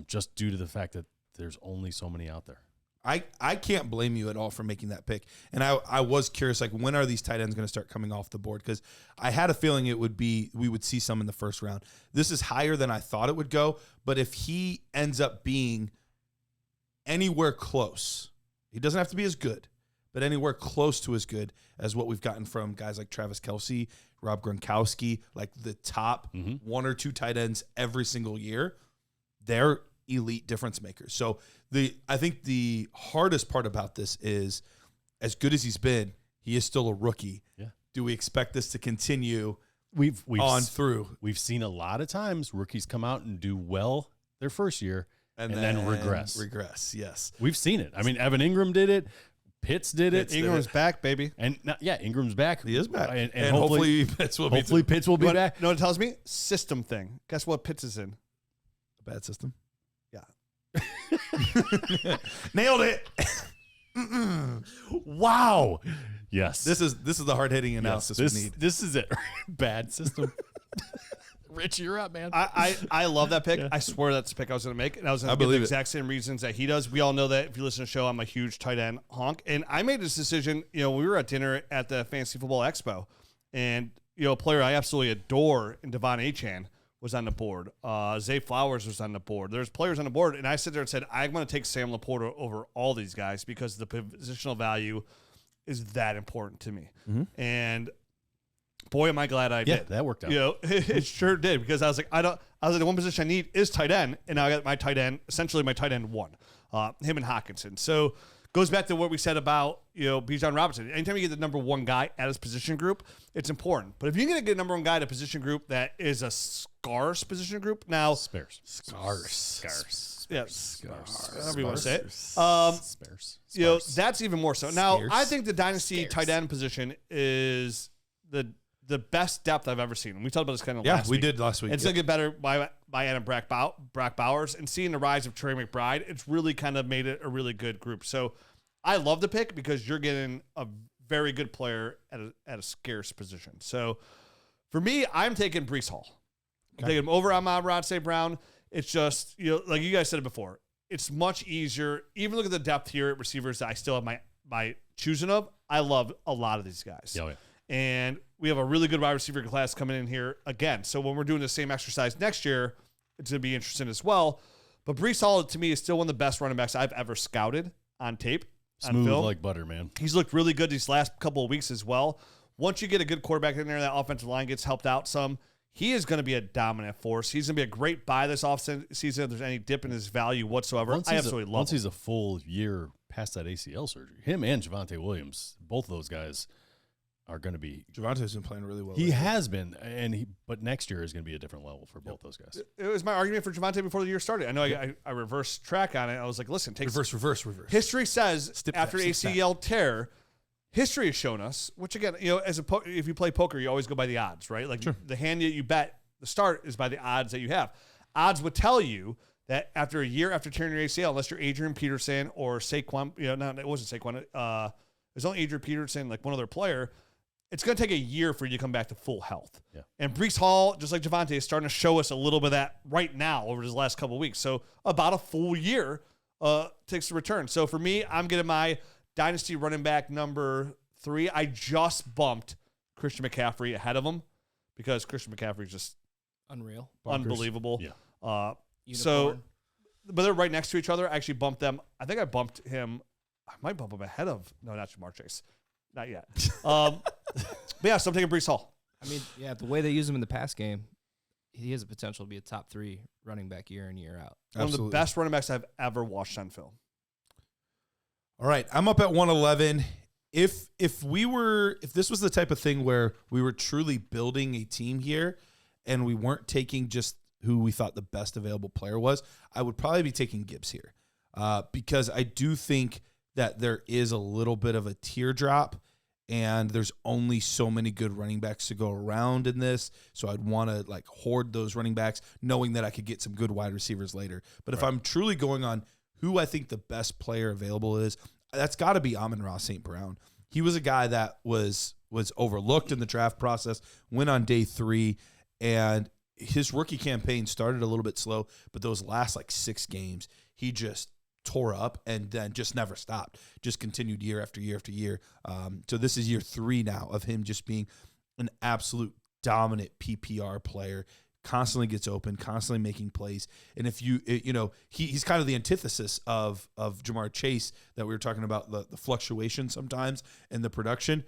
just due to the fact that there's only so many out there. I can't blame you at all for making that pick. And I was curious, like, when are these tight ends going to start coming off the board? Because I had a feeling we would see some in the first round. This is higher than I thought it would go. But if he ends up being anywhere close, he doesn't have to be as good, but anywhere close to as good as what we've gotten from guys like Travis Kelce, Rob Gronkowski, like the top 1 or 2 tight ends every single year, they're elite difference makers. So I think the hardest part about this is, as good as he's been, he is still a rookie. Yeah. Do we expect this to continue We've on through? We've seen a lot of times rookies come out and do well their first year and then regress. Regress, yes. We've seen it. I mean, Evan Ingram did it. Pitts did it. Ingram's back, baby. And Ingram's back. He is back. And hopefully Pitts will be hopefully Pitts will be You back. know what it tells me? System thing. Guess what Pitts is in? a bad system. Yeah. Nailed it. Wow. Yes. This is the hard hitting analysis we need. This is it. Bad system. Rich, you're up, man. I love that pick. Yeah. I swear that's the pick I was going to make. And I was going I to give the believe it. exact same reasons that he does. We all know that if you listen to the show, I'm a huge tight end honk. And I made this decision, we were at dinner at the Fantasy Football Expo. And, a player I absolutely adore in Devon Achane was on the board. Zay Flowers was on the board. There's players on the board. And I sit there and said, I'm going to take Sam Laporta over all these guys because the positional value is that important to me. And boy, am I glad I did. Yeah, that worked out. It sure did, because I was I was like, the one position I need is tight end, and now I got my tight end, essentially my tight end 1, him and Hockenson. So goes back to what we said about, Bijan Robinson. Anytime you get the number 1 guy at his position group, it's important. But if you get a number 1 guy at a position group that is a scarce position group, now Scarce. Yes, however you want to say it. Sparse. That's even more so. Now, Scarce. I think the dynasty tight end position is the best depth I've ever seen. And we talked about this kind of last week. We did last week. It's going to get better by Adam Brack Bowers, and seeing the rise of Trey McBride, it's really kind of made it a really good group. So I love the pick because you're getting a very good player at a scarce position. So for me, I'm taking Breece Hall. I'm taking him over Amon-Ra St. Brown. It's just, like you guys said it before, it's much easier. Even look at the depth here at receivers that I still have my choosing of. I love a lot of these guys. Yeah. And we have a really good wide receiver class coming in here again. So when we're doing the same exercise next year, it's going to be interesting as well. But Breece Hall, to me, is still one of the best running backs I've ever scouted on tape. Smooth on film. like butter, man. He's looked really good these last couple of weeks as well. Once you get a good quarterback in there, that offensive line gets helped out some. He is going to be a dominant force. He's going to be a great buy this offseason if there's any dip in his value whatsoever. I absolutely love him. Once he's a full year past that ACL surgery, him and Javonte Williams, both of those guys are going to be. Javonte's been playing really well. He has been, but next year is going to be a different level for both those guys. It was my argument for Javonte before the year started. I know I reversed track on it. I was like, listen, take reverse. History says after ACL tear, history has shown us, which again, if you play poker, you always go by the odds, right? Like the hand that you bet the start is by the odds that you have. Odds would tell you that after a year after tearing your ACL, unless you're Adrian Peterson or Saquon, no, it wasn't Saquon. It was only Adrian Peterson, like one other player. It's going to take a year for you to come back to full health. Yeah. And Breece Hall, just like Javonte, is starting to show us a little bit of that right now over his last couple of weeks. So about a full year takes to return. So for me, I'm getting my dynasty running back number 3. I just bumped Christian McCaffrey ahead of him because Christian McCaffrey is just unreal, unbelievable. Yeah. So, but they're right next to each other. I actually bumped them. I think I bumped him. I might bump him ahead of not Jamar Chase. Not yet. But yeah, so I'm taking Breece Hall. I mean, the way they use him in the pass game, he has a potential to be a top 3 running back year in, year out. One of the best running backs I've ever watched on film. All right, I'm up at 111. If this was the type of thing where we were truly building a team here and we weren't taking just who we thought the best available player was, I would probably be taking Gibbs here because I do think that there is a little bit of a teardrop and there's only so many good running backs to go around in this. So I'd want to hoard those running backs knowing that I could get some good wide receivers later. But if I'm truly going on who I think the best player available is, that's got to be Amon-Ra St. Brown. He was a guy that was overlooked in the draft process, went on day 3, and his rookie campaign started a little bit slow, but those last 6 games, he just tore up and then just never stopped. Just continued year after year after year. So this is year 3 now of him just being an absolute dominant PPR player. Constantly gets open, constantly making plays. And if he's kind of the antithesis of Jamar Chase that we were talking about, the fluctuation sometimes in the production.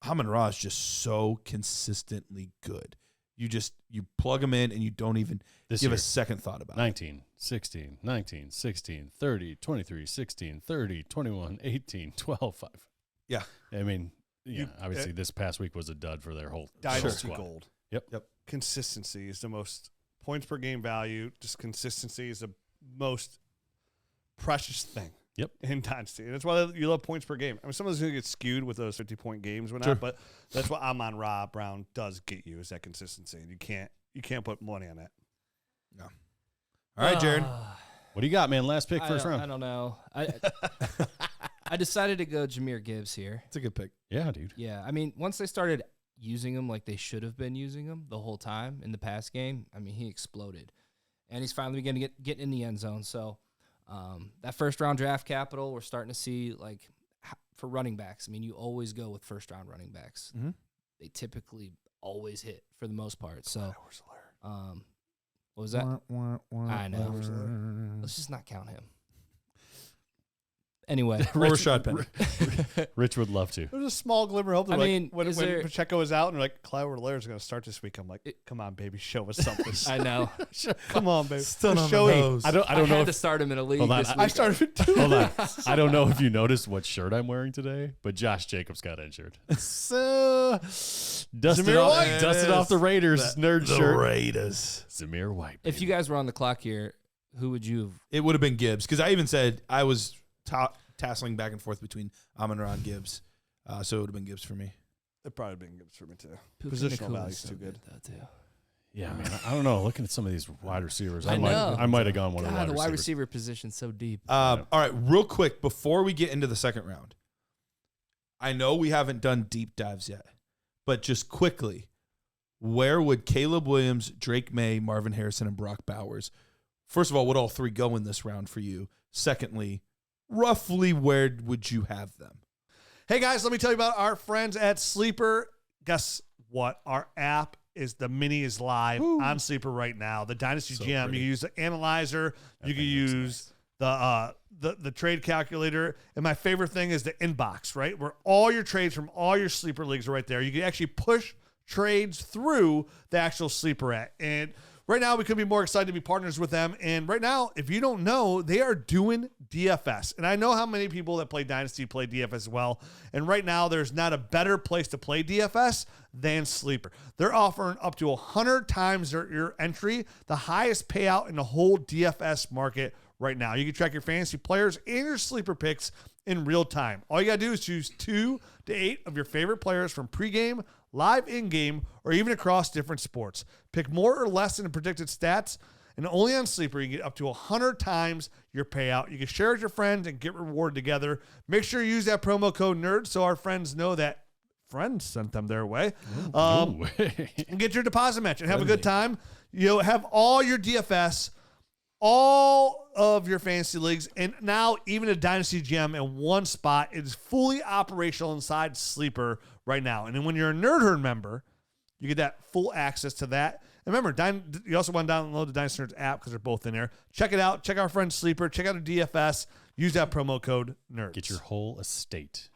Amon-Ra is just so consistently good. You plug him in and you don't even give a second thought about 19, 16, 19, 16, 30, 23, 16, 30, 21, 18, 12, 5. Yeah. I mean, obviously this past week was a dud for their whole Dynasty squad. gold. Yep. Consistency is the most points per game value. Just consistency is the most precious thing. Yep. In Dynasty. And that's why you love points per game. I mean, some of those going to get skewed with those 50-point games, but that's what Amon-Ra Brown does get you, is that consistency. And you can't put money on that. No. All right, Jared. What do you got, man? Last pick, first round. I don't know. I decided to go Jahmyr Gibbs here. It's a good pick. Yeah, dude. Yeah, I mean, once they started using him like they should have been using him the whole time in the past game, I mean, he exploded. And he's finally going to get in the end zone. So that first-round draft capital, we're starting to see, for running backs. I mean, you always go with first-round running backs. Mm-hmm. They typically always hit for the most part. So, what was that? I know. Let's just not count him. Anyway, Or Rashad Penny. Rich would love to. There's a small glimmer of hope. I mean, when is there- Pacheco is out and they're like, Clyde Edwards-Helaire is going to start this week. I'm like, come on, baby, show us something. I know. Come on, baby. Stun on the show it. nose. I don't I know had if to start him in a league Hold on, this week. I started too. hold on. I don't know if you noticed what shirt I'm wearing today, but Josh Jacobs got injured. So dusted Zamir off, White. dusted off the Raiders nerd The shirt. Raiders. Zamir White. If you guys were on the clock here, who would you have? It would have been Gibbs because I even said I was tasseling back and forth between Amon-Ra and Gibbs. So it would have been Gibbs for me. It probably been Gibbs for me too. Puka Positional Nakuma's value's so too good. though, too. Yeah, man. I don't know. Looking at some of these wide receivers, I know. I might have gone one of God, the the wide wide receivers. receiver position's so deep. All right, real quick before we get into the second round, I know we haven't done deep dives yet, but just quickly, where would Caleb Williams, Drake May, Marvin Harrison, and Brock Bowers, first of all, would all three go in this round for you? Secondly, roughly where would you have them? Hey guys, let me tell you about our friends at Sleeper. Guess what? Our app the mini is live on Sleeper right now. The Dynasty So GM. pretty. You can use the analyzer. You can thing looks use the trade calculator. And my favorite thing is the inbox, right? Where all your trades from all your Sleeper leagues are right there. You can actually push trades through the actual Sleeper app. And right now, we couldn't be more excited to be partners with them. And right now, if you don't know, they are doing DFS. And I know how many people that play Dynasty play DFS as well. And right now, there's not a better place to play DFS than Sleeper. They're offering up to 100 times your entry, the highest payout in the whole DFS market right now. You can track your fantasy players and your Sleeper picks in real time. All you got to do is choose 2 to 8 of your favorite players from pregame, live in-game, or even across different sports. Pick more or less than the predicted stats, and only on Sleeper you can get up to 100 times your payout. You can share with your friends and get rewarded together. Make sure you use that promo code NERD so our friends know that friends sent them their way. And get your deposit match and have a good time. You'll have all your DFS, all of your fantasy leagues, and now even a Dynasty GM in one spot. It is fully operational inside Sleeper right now. And then when you're a Nerd Herd member, you get that full access to that. And remember, you also want to download the Dynasty Nerds app because they're both in there. Check it out. Check our friend Sleeper. Check out our DFS. Use that promo code NERDS. Get your whole estate.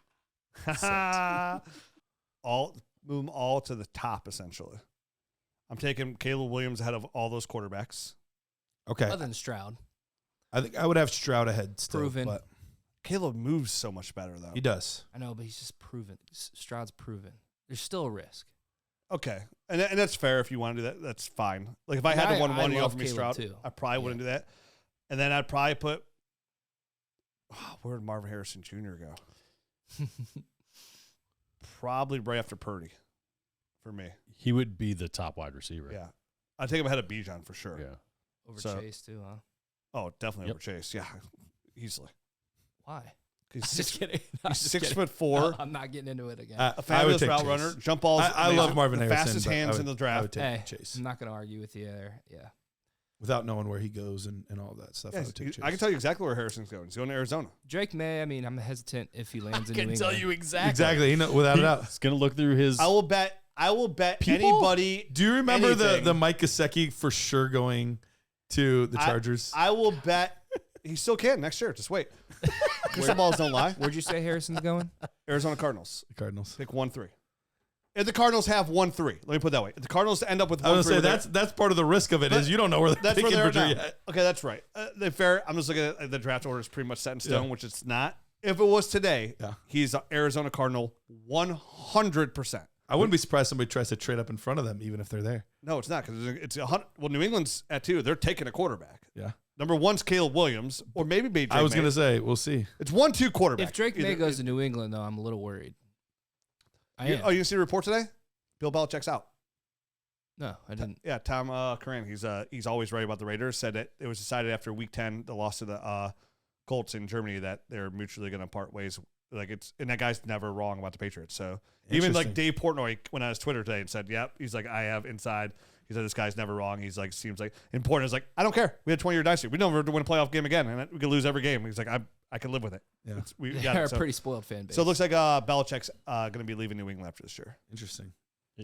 Move them all to the top, essentially. I'm taking Caleb Williams ahead of all those quarterbacks. Okay. Other than Stroud. I think I would have Stroud ahead still. Proven. But Caleb moves so much better, though. he does. I know, but he's just proven. Stroud's proven. There's still a risk. Okay. And that's fair if you want to do that. That's fine. Like, if I had to 1-1 and you love offer me Caleb Stroud, too. I probably wouldn't do that. And then I'd probably put, where did Marvin Harrison Jr. go? Probably right after Purdy for me. He would be the top wide receiver. Yeah. I'd take him ahead of Bijan for sure. Yeah. Over So- Chase, too, huh? Oh, definitely Yep. over Chase. Yeah. Easily. Why? He's Just kidding. He's 6'4". I'm not getting into it again. A I would fabulous take route Chase. runner. Jump balls. I amazing. love Marvin the Harrison. fastest but hands I in the would draft. take Hey, Chase. I'm not going to argue with you there. Yeah. Without knowing where he goes and all that stuff. I Yes, would take Chase. I can tell you exactly where Harrison's going. He's going to Arizona. Drake May, I mean, I'm hesitant if he lands in New England. Exactly. Without a doubt. He's going to look through his. I will bet People- anybody. Do you remember anything. the Mike Gesicki for sure going to the Chargers? I will bet he still can next year. Just wait. Crystal balls don't lie. Where'd you say Harrison's going? Arizona Cardinals. The Cardinals. Pick 1-3. If the Cardinals have 1-3, let me put it that way. If the Cardinals end up with 1-3, I was going to say with that's part of the risk of it is you don't know where they're that's where picking they're for at now. yet. Okay, that's right. They're fair. I'm just looking at the draft order is pretty much set in stone, Yeah. which it's not. If it was today, Yeah. he's an Arizona Cardinal 100%. I wouldn't be surprised somebody tries to trade up in front of them, even if they're there. No, it's not because it's 100. Well, New England's at 2. They're taking a quarterback. Yeah. Number 1's Caleb Williams, or maybe Drake I was May. going to say, we'll see. It's 1-2 quarterback. If Drake May Either- goes to New England, though, I'm a little worried. I You, am. oh, you see the report today? Bill Belichick's out. No, I didn't. Yeah, Tom Curran. He's always right about the Raiders. Said that it was decided after Week 10, the loss to the Colts in Germany, that they're mutually going to part ways. And that guy's never wrong about the Patriots. So even like Interesting. Dave Portnoy went on his Twitter today and said, "Yep." He's like, "I have inside." He said, "This guy's never wrong." He's like, seems like important. Is like, I don't care. We had 20-year dynasty. We never win a playoff game again, and we could lose every game. He's like, I can live with it. Yeah. We They're got a it. So, pretty spoiled fan base. so it looks like Belichick's going to be leaving New England after this year. Interesting.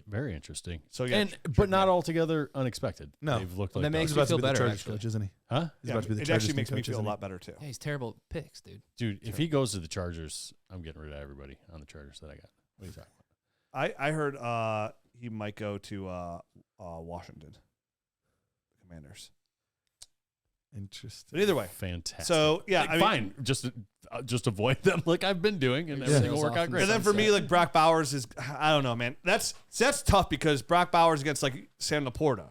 Very interesting. So yeah, but not altogether unexpected. No. They've looked Well, like that makes He's me about to feel be the better, Chargers actually. coach, isn't he? huh? He's yeah, about to be the it Chargers actually makes me coach, feel a isn't he? lot better too. Yeah, he's terrible at picks, dude. Dude, if he goes to the Chargers, I'm getting rid of everybody on the Chargers that I got. What are you talking about? I heard he might go to Washington Commanders. Interesting. But either way, Fantastic. so yeah, Like, I mean, fine. Just avoid them like I've been doing, and everything will work out great. and then for me, like Brock Bowers is, I don't know, man. That's tough because Brock Bowers against like Sam Laporta.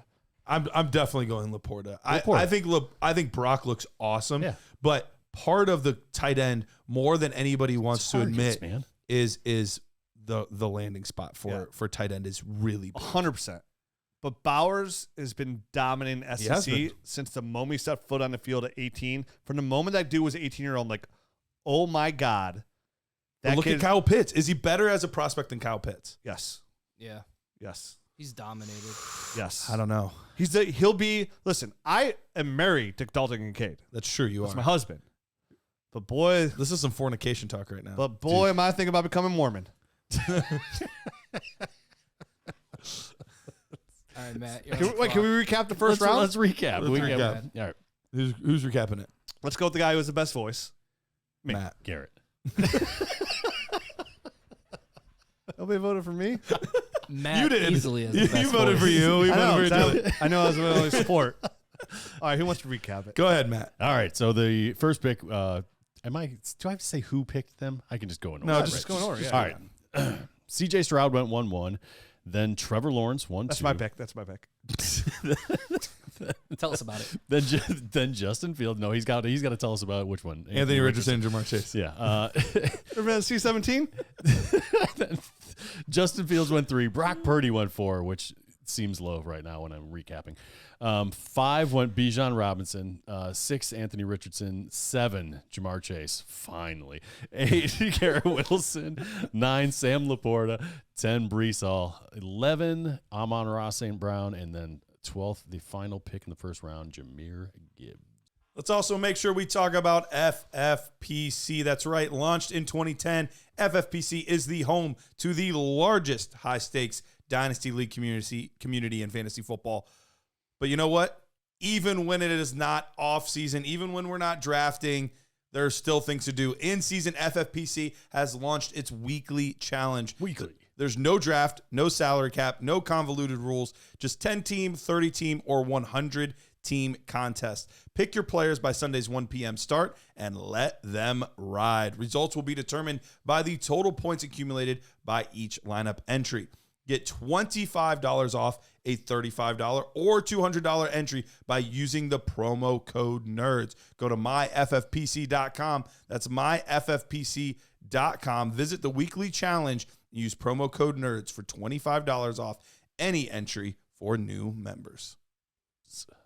I'm definitely going Laporta. Laporta. I think Brock looks awesome. Yeah. But part of the tight end, more than anybody wants to Targets, admit, man. is the landing spot for tight end is really big. 100%. But Bowers has been dominating has SEC been. since the moment he stepped foot on the field at 18. From the moment that dude was 18-year-old, I'm like, oh my God. But look at Kyle Pitts. Is he better as a prospect than Kyle Pitts? Yes. Yeah, Yes. he's dominated. Yes. I don't know. Listen, I am married to Dalton Kincaid. That's true. You That's are. my husband. But boy, This is some fornication talk right now. am I thinking about becoming Mormon. All right, Matt. Can we recap the first round? Let's recap. Let's recap. All right, Who's recapping it? Let's go with the guy who has the best voice. Me. Matt. Garrett. Nobody voted for me. Matt You did. easily has the You best voted voice. for you. We voted for each other. I know I was always support. All right, who wants to recap it? Go ahead, Matt. All right. So the first pick. Do I have to say who picked them? I can just go in order. No, Just go in order. Yeah. All right. C.J. Stroud went 1-1. Then Trevor Lawrence 1-2. That's my pick. That's my pick. Tell us about it. Then Justin Fields. No, he's got to tell us about which one. Anthony Richardson, Jamar Chase. Yeah. Remember C-17? Then Justin Fields went 3. Brock Purdy went 4, which seems low right now when I'm recapping. 5 went Bijan Robinson. 6 Anthony Richardson. 7 Jamar Chase. Finally. 8 Garrett Wilson. 9 Sam Laporta. 10 Brees Hall. 11 Amon-Ra St. Brown, and then 12th, the final pick in the first round, Jahmyr Gibbs. Let's also make sure we talk about FFPC. That's right. Launched in 2010, FFPC is the home to the largest high-stakes Dynasty League community in fantasy football. But you know what? Even when it is not off-season, even when we're not drafting, there are still things to do. In season, FFPC has launched its weekly challenge. There's no draft, no salary cap, no convoluted rules, just 10-team, 30-team, or 100-team contest. Pick your players by Sunday's 1 p.m. start and let them ride. Results will be determined by the total points accumulated by each lineup entry. Get $25 off a $35 or $200 entry by using the promo code NERDS. Go to myffpc.com. That's myffpc.com. Visit the weekly challenge. Use promo code NERDS for $25 off any entry for new members.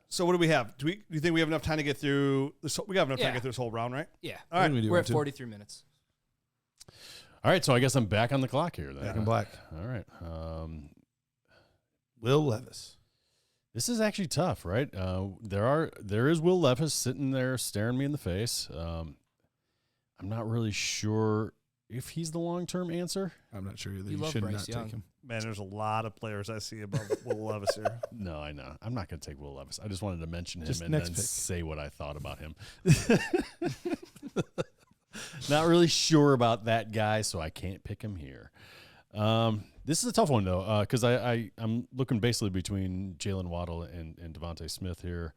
So what do we have? Do you think we have enough time to get through this? We have enough time to get through this whole round, right? Yeah. All right. We're at 43 minutes. All right, so I guess I'm back on the clock here then. Back in black. All right. Will Levis. This is actually tough, right? There is Will Levis sitting there staring me in the face. I'm not really sure if he's the long-term answer. I'm not sure either. You You love should Bryce not Young. take him. Man, there's a lot of players I see above Will Levis here. No, I know. I'm not going to take Will Levis. I just wanted to mention him Just and next then pick. say what I thought about him. Not really sure about that guy, so I can't pick him here. This is a tough one, though, because I'm looking basically between Jalen Waddle and Devontae Smith here.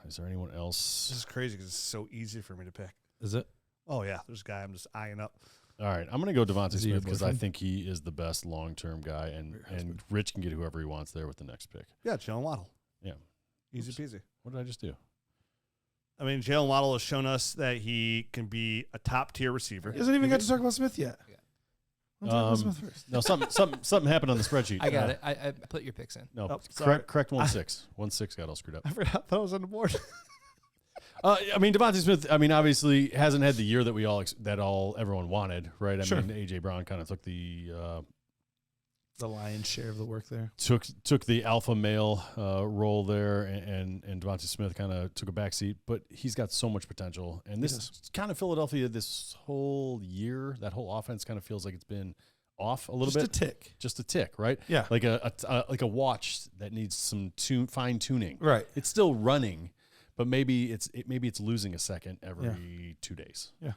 Is there anyone else? This is crazy because it's so easy for me to pick. Is it? Oh, yeah. There's a guy I'm just eyeing up. All right, I'm going to go Devontae Is he your Smith because I boyfriend? think he is the best long-term guy, and Rich can get whoever he wants there with the next pick. Yeah, Jalen Waddle. Yeah. Easy peasy. What did I just do? I mean, Jalen Waddle has shown us that he can be a top-tier receiver. He hasn't even got to talk about Smith yet. Let's talk about Smith first. No, something happened on the spreadsheet. I got it. I put your picks in. No, Oh, sorry. correct 1-6. 1-6 got all screwed up. I forgot that was on the board. I mean, Devontae Smith. I mean, obviously hasn't had the year that everyone wanted, right? I Sure. mean, AJ Brown kind of took the lion's share of the work there. took the alpha male role there, and Devontae Smith kind of took a backseat. But he's got so much potential, and this is kind of Philadelphia. This whole year, that whole offense kind of feels like it's been off a little Just bit. a tick. Right? Yeah. Like a watch that needs some fine tuning. Right. It's still running, but maybe it's losing a second every 2 days. Yeah.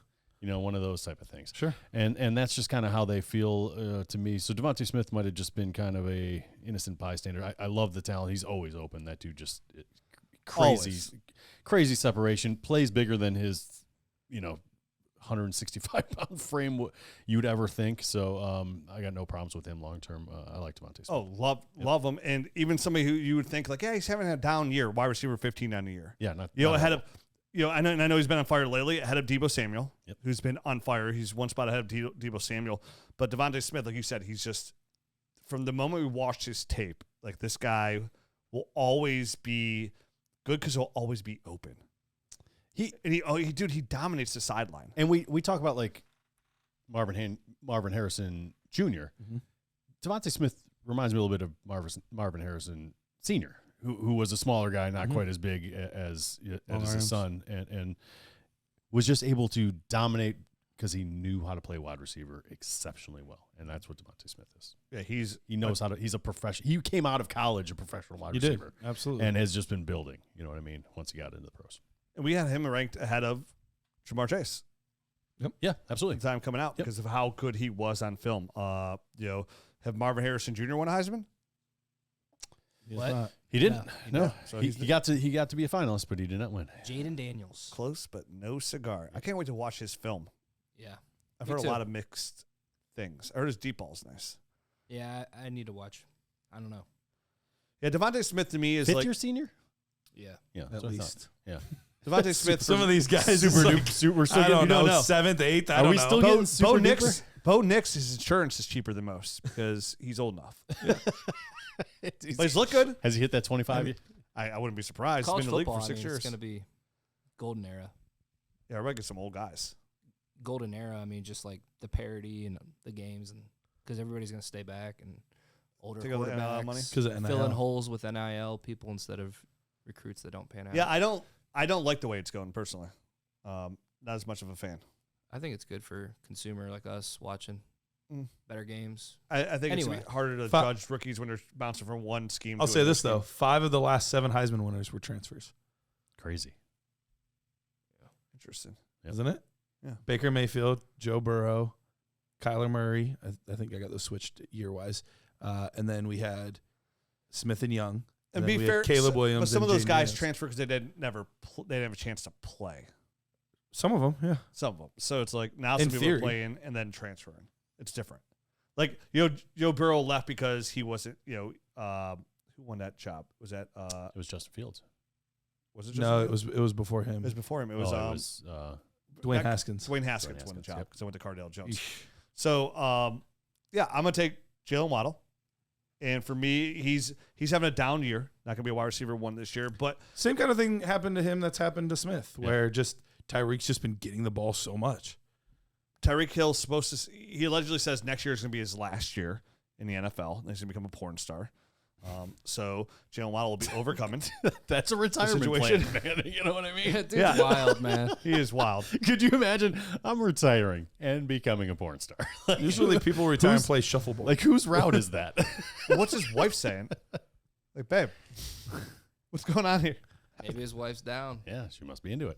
One of those type of things. Sure. And that's just kind of how they feel to me. So Devontae Smith might have just been kind of a innocent bystander. I love the talent. He's always open. That dude just crazy separation, plays bigger than his, 165-pound frame you would ever think. So I got no problems with him long term. I like Devontae Smith. Oh, love him. And even somebody who you would think like, yeah, he's having a down year, wide receiver 15 on the year. Yeah, not ahead of. I know he's been on fire lately, ahead of Deebo Samuel, who's been on fire. He's one spot ahead of Deebo Samuel. But Devontae Smith, like you said, he's just, from the moment we watched his tape, like this guy will always be good because he'll always be open. He dominates the sideline. And we talk about like Marvin Harrison Jr. Mm-hmm. Devontae Smith reminds me a little bit of Marvin Harrison Sr., who was a smaller guy, not quite as big as his son, and was just able to dominate because he knew how to play wide receiver exceptionally well, and that's what Devontae Smith is. Yeah, he knows how to. He's a professional. He came out of college a professional wide receiver, absolutely, and has just been building. You know what I mean? Once he got into the pros, and we had him ranked ahead of Jamar Chase. Yep. Yeah, absolutely. The time coming out because of how good he was on film. Have Marvin Harrison Jr. won a Heisman? What? He didn't. No. So he got to be a finalist, but he did not win. Jaden Daniels. Close, but no cigar. I can't wait to watch his film. Yeah. I've heard a lot of mixed things. I heard his deep ball's nice. Yeah, I need to watch. I don't know. Yeah, Devontae Smith to me is Fifth like year senior. Yeah. Yeah, at least. Yeah. Devontae Smith. Some of these guys super. I don't know. 7th, 8th. I don't know. Still getting super duper? Bo Nix, his insurance is cheaper than most because he's old enough. But he's look good. Has he hit that 25? I wouldn't be surprised. College He's been in the football, league for 6 years. It's going to be golden era. Yeah, we're going to get some old guys. Golden era, I mean, just like the parity and the games, and because everybody's going to stay back and older Take all the NIL quarterbacks, money? 'Cause of NIL. filling holes with NIL people instead of recruits that don't pan out. Yeah, I don't like the way it's going personally. Not as much of a fan. I think it's good for consumer like us watching better games. I think it's Anyway. harder to judge rookies when they're bouncing from one scheme. I'll to say another this scheme. though: 5 of the last 7 Heisman winners were transfers. Crazy. Interesting. Yep. Isn't it? Yeah. Baker Mayfield, Joe Burrow, Kyler Murray. I think I got those switched year-wise. And then we had Smith and Young. And then be we had fair, Caleb Williams. but some and of those Jaden guys Daniels. transfer because they didn't have a chance to play. Some of them, yeah. Some of them. So it's like now In some people theory. are playing and then transferring. It's different. Like Joe Burrow left because he wasn't. Who won that job? Was that? It was Justin Fields. Was it? Justin No, Fields? it was before him. It was before him. It was. Dwayne Haskins. Dwayne Haskins won the Haskins, job yep. because I went to Cardale Jones. So, I'm gonna take Jalen Waddle, and for me, he's having a down year. Not gonna be a wide receiver one this year, but Same kind of thing happened to him that's happened to Smith, where just Tyreek's just been getting the ball so much. Tyreek Hill's supposed to. He allegedly says next year is gonna be his last year in the NFL. And he's gonna become a porn star. So Jalen Waddle will be overcoming. That's a retirement situation. plan, man. You know what I mean? Dude's wild, man. He is wild. Could you imagine? I'm retiring and becoming a porn star. Usually people retire and play shuffleboard. Like, whose route is that? What's his wife saying? Like, babe, what's going on here? Maybe his wife's down. Yeah, she must be into it.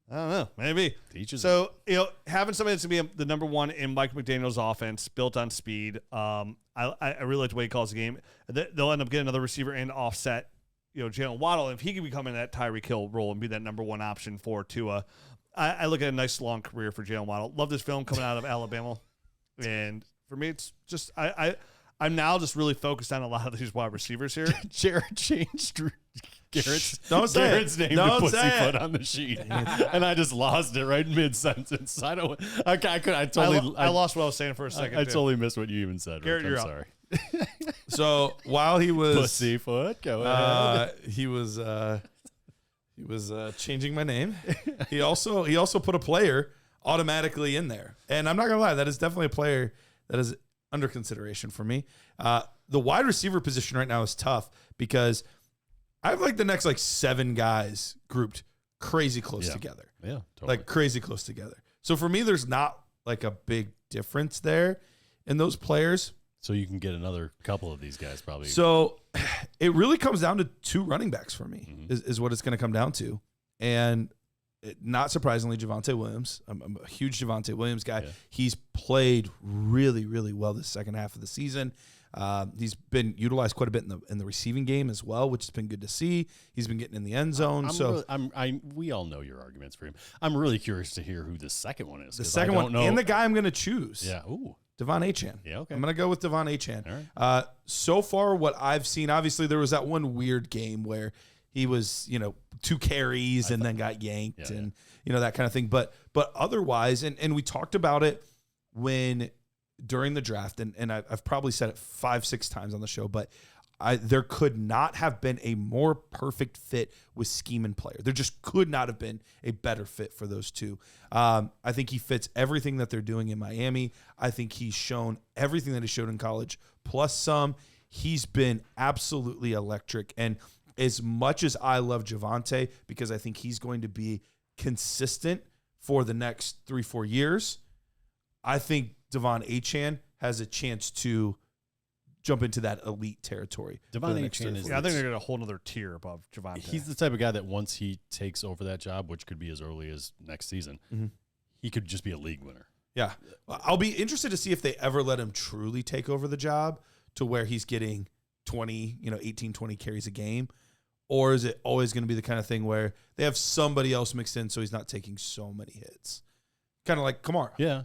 I don't know. Maybe. Teaches So, having somebody that's going to be the number one in Mike McDaniel's offense, built on speed, I really like the way he calls the game. They'll end up getting another receiver and offset, Jalen Waddle. If he can become in that Tyreek Hill role and be that number one option for Tua, I look at a nice long career for Jalen Waddle. Love this film coming out of Alabama. And for me, it's just, I'm now just really focused on a lot of these wide receivers here. Jared changed Garrett's name Don't to say Pussyfoot it. on the sheet, and I just lost it right mid-sentence. I lost what I was saying for a second. I too. totally missed what you even said. Garrett, Rich. you're I'm up. sorry. So while he was Pussyfoot, go ahead. he was changing my name. He also put a player automatically in there, and I'm not gonna lie, that is definitely a player that is under consideration for me. The wide receiver position right now is tough because I have like the next 7 guys grouped crazy close together. Yeah, totally. Like crazy close together. So for me, there's not like a big difference there. And those players. So you can get another couple of these guys probably. So it really comes down to 2 running backs for me is what it's going to come down to. And not surprisingly, Javonte Williams. I'm a huge Javonte Williams guy. Yeah. He's played really, really well this second half of the season. He's been utilized quite a bit in the receiving game as well, which has been good to see. He's been getting in the end zone. We all know your arguments for him. I'm really curious to hear who the second one is. The second one, and the guy I'm going to choose. Yeah. Ooh. Devon Achane. Yeah, okay. I'm going to go with Devon Achane. All right. So far, what I've seen, obviously there was that one weird game where he was, 2 carries and then got yanked and that kind of thing. But otherwise, and we talked about it during the draft, and I've probably said it 5-6 times on the show, but there could not have been a more perfect fit with scheme and player. There just could not have been a better fit for those two. I think he fits everything that they're doing in Miami. I think he's shown everything that he showed in college, plus some. He's been absolutely electric. And as much as I love Javonte, because I think he's going to be consistent for the next 3-4 years, I think Devon Achane has a chance to jump into that elite territory. Devon Achane is. I think they're going to a whole other tier above Javonte. He's the type of guy that once he takes over that job, which could be as early as next season, he could just be a league winner. Yeah. I'll be interested to see if they ever let him truly take over the job to where he's getting 18, 20 carries a game. Or is it always going to be the kind of thing where they have somebody else mixed in so he's not taking so many hits? Kind of like Kamara. Yeah.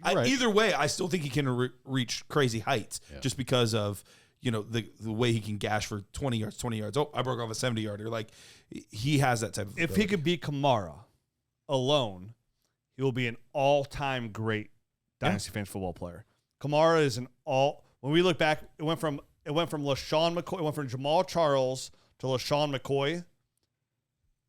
Right. Either way, I still think he can reach crazy heights just because of, the way he can gash for 20 yards. Oh, I broke off a 70-yarder. Like, he has that type of ability. If he could beat Kamara alone, he will be an all-time great Dynasty Fans football player. Kamara is when we look back, it went from LaShawn McCoy, it went from Jamal Charles to LaShawn McCoy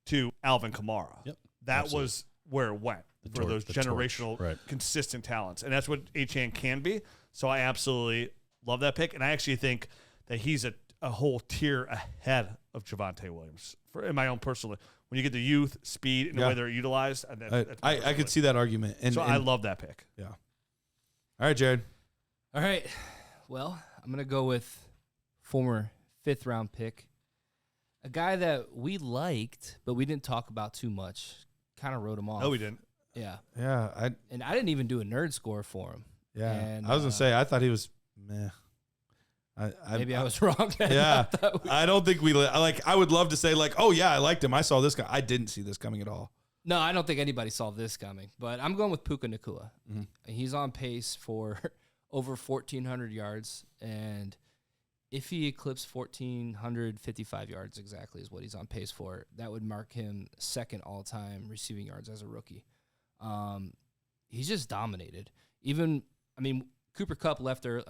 to Alvin Kamara. Yep. That was where it went for those generational consistent talents. And that's what Achane can be. So I absolutely love that pick. And I actually think that he's a whole tier ahead of Javonte Williams in my own personal. When you get the youth, speed, and the way they're utilized. I could see that argument. And I love that pick. Yeah. All right, Jared. All right. Well, I'm going to go with former 5th-round pick. A guy that we liked, but we didn't talk about too much. Kind of wrote him off. No, we didn't. Yeah. Yeah. I didn't even do a nerd score for him. Yeah. And, I was going to say, I thought he was meh. Maybe I was wrong. Yeah. I don't think I would love to say oh yeah, I liked him. I saw this guy. I didn't see this coming at all. No, I don't think anybody saw this coming, but I'm going with Puka Nacua. Mm-hmm. He's on pace for over 1,400 yards, and if he eclipsed 1,455 yards exactly is what he's on pace for, that would mark him second all-time receiving yards as a rookie. He's just dominated. Cooper Kupp left there.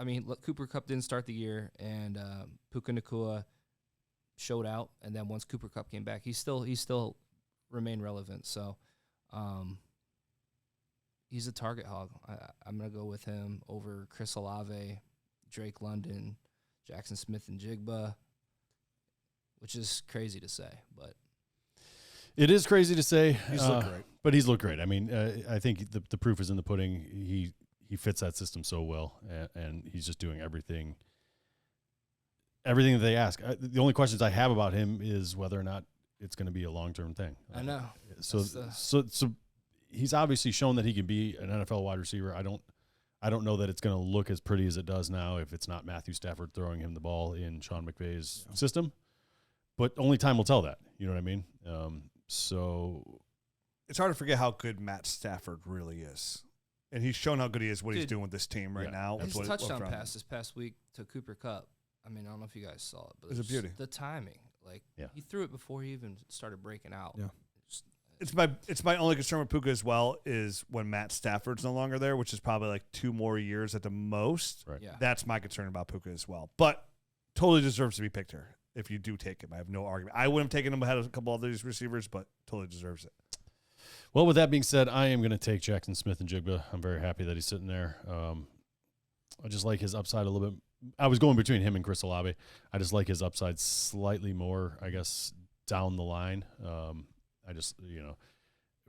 Cooper Kupp didn't start the year, and Puka Nacua showed out. And then once Cooper Kupp came back, he still remained relevant. So he's a target hog. I'm gonna go with him over Chris Olave, Drake London, Jackson Smith, and Jigba, which is crazy to say, but it is crazy to say. He's looked great, but he's looked great. I think the proof is in the pudding. He fits that system so well, and he's just doing everything that they ask. The only questions I have about him is whether or not it's going to be a long-term thing. I know. So he's obviously shown that he can be an NFL wide receiver. I don't know that it's going to look as pretty as it does now if it's not Matthew Stafford throwing him the ball in Sean McVay's system. But only time will tell that. You know what I mean? So it's hard to forget how good Matt Stafford really is. And he's shown how good he is, he's doing with this team right now. His touchdown pass this past week to Cooper Kupp. I don't know if you guys saw it, but it was a beauty. The timing, he threw it before he even started breaking out. Yeah. It's my only concern with Puka as well is when Matt Stafford's no longer there, which is probably 2 more years at the most. Right. Yeah. That's my concern about Puka as well. But totally deserves to be picked here if you do take him. I have no argument. I wouldn't have taken him ahead of a couple of these receivers, but totally deserves it. Well, with that being said, I am going to take Jackson Smith and Jigba. I'm very happy that he's sitting there. I just like his upside a little bit. I was going between him and Chris Olave. I just like his upside slightly more, I guess, down the line. I just,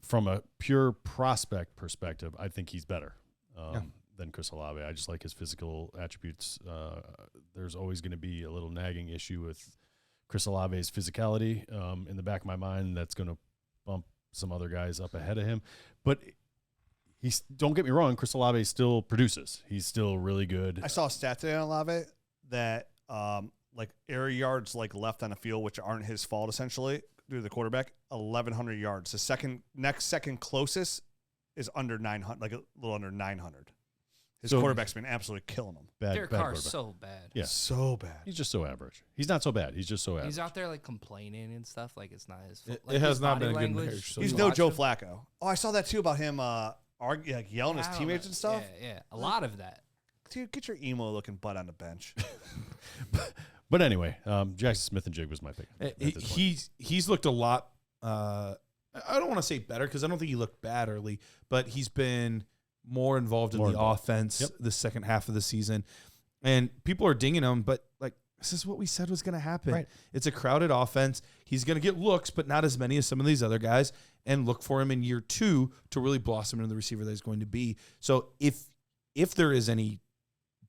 from a pure prospect perspective, I think he's better than Chris Olave. I just like his physical attributes. There's always going to be a little nagging issue with Chris Olave's physicality in the back of my mind. That's going to bump some other guys up ahead of him. But don't get me wrong, Chris Olave still produces. He's still really good. I saw a stat today on Olave that like air yards like left on the field, which aren't his fault essentially, due to the quarterback, 1,100 yards. The next second closest is under 900, like a little under 900. His quarterback's been absolutely killing him. Derek Carr's so bad. Yeah. So bad. He's just so average. He's not so bad. He's just so average. He's out there like complaining and stuff. Like it's not his fault. It has not been a good marriage. He's no Joe Flacco. Oh, I saw that too about him like yelling at his teammates and stuff. Yeah. A lot of that. Dude, get your emo looking butt on the bench. But anyway, Jackson Smith and Jig was my pick. He's looked a lot. I don't want to say better because I don't think he looked bad early, but he's been more involved in the offense the second half of the season. And people are dinging him, but like this is what we said was going to happen. Right. It's a crowded offense. He's going to get looks, but not as many as some of these other guys. And look for him in year 2 to really blossom into the receiver that he's going to be. So if there is any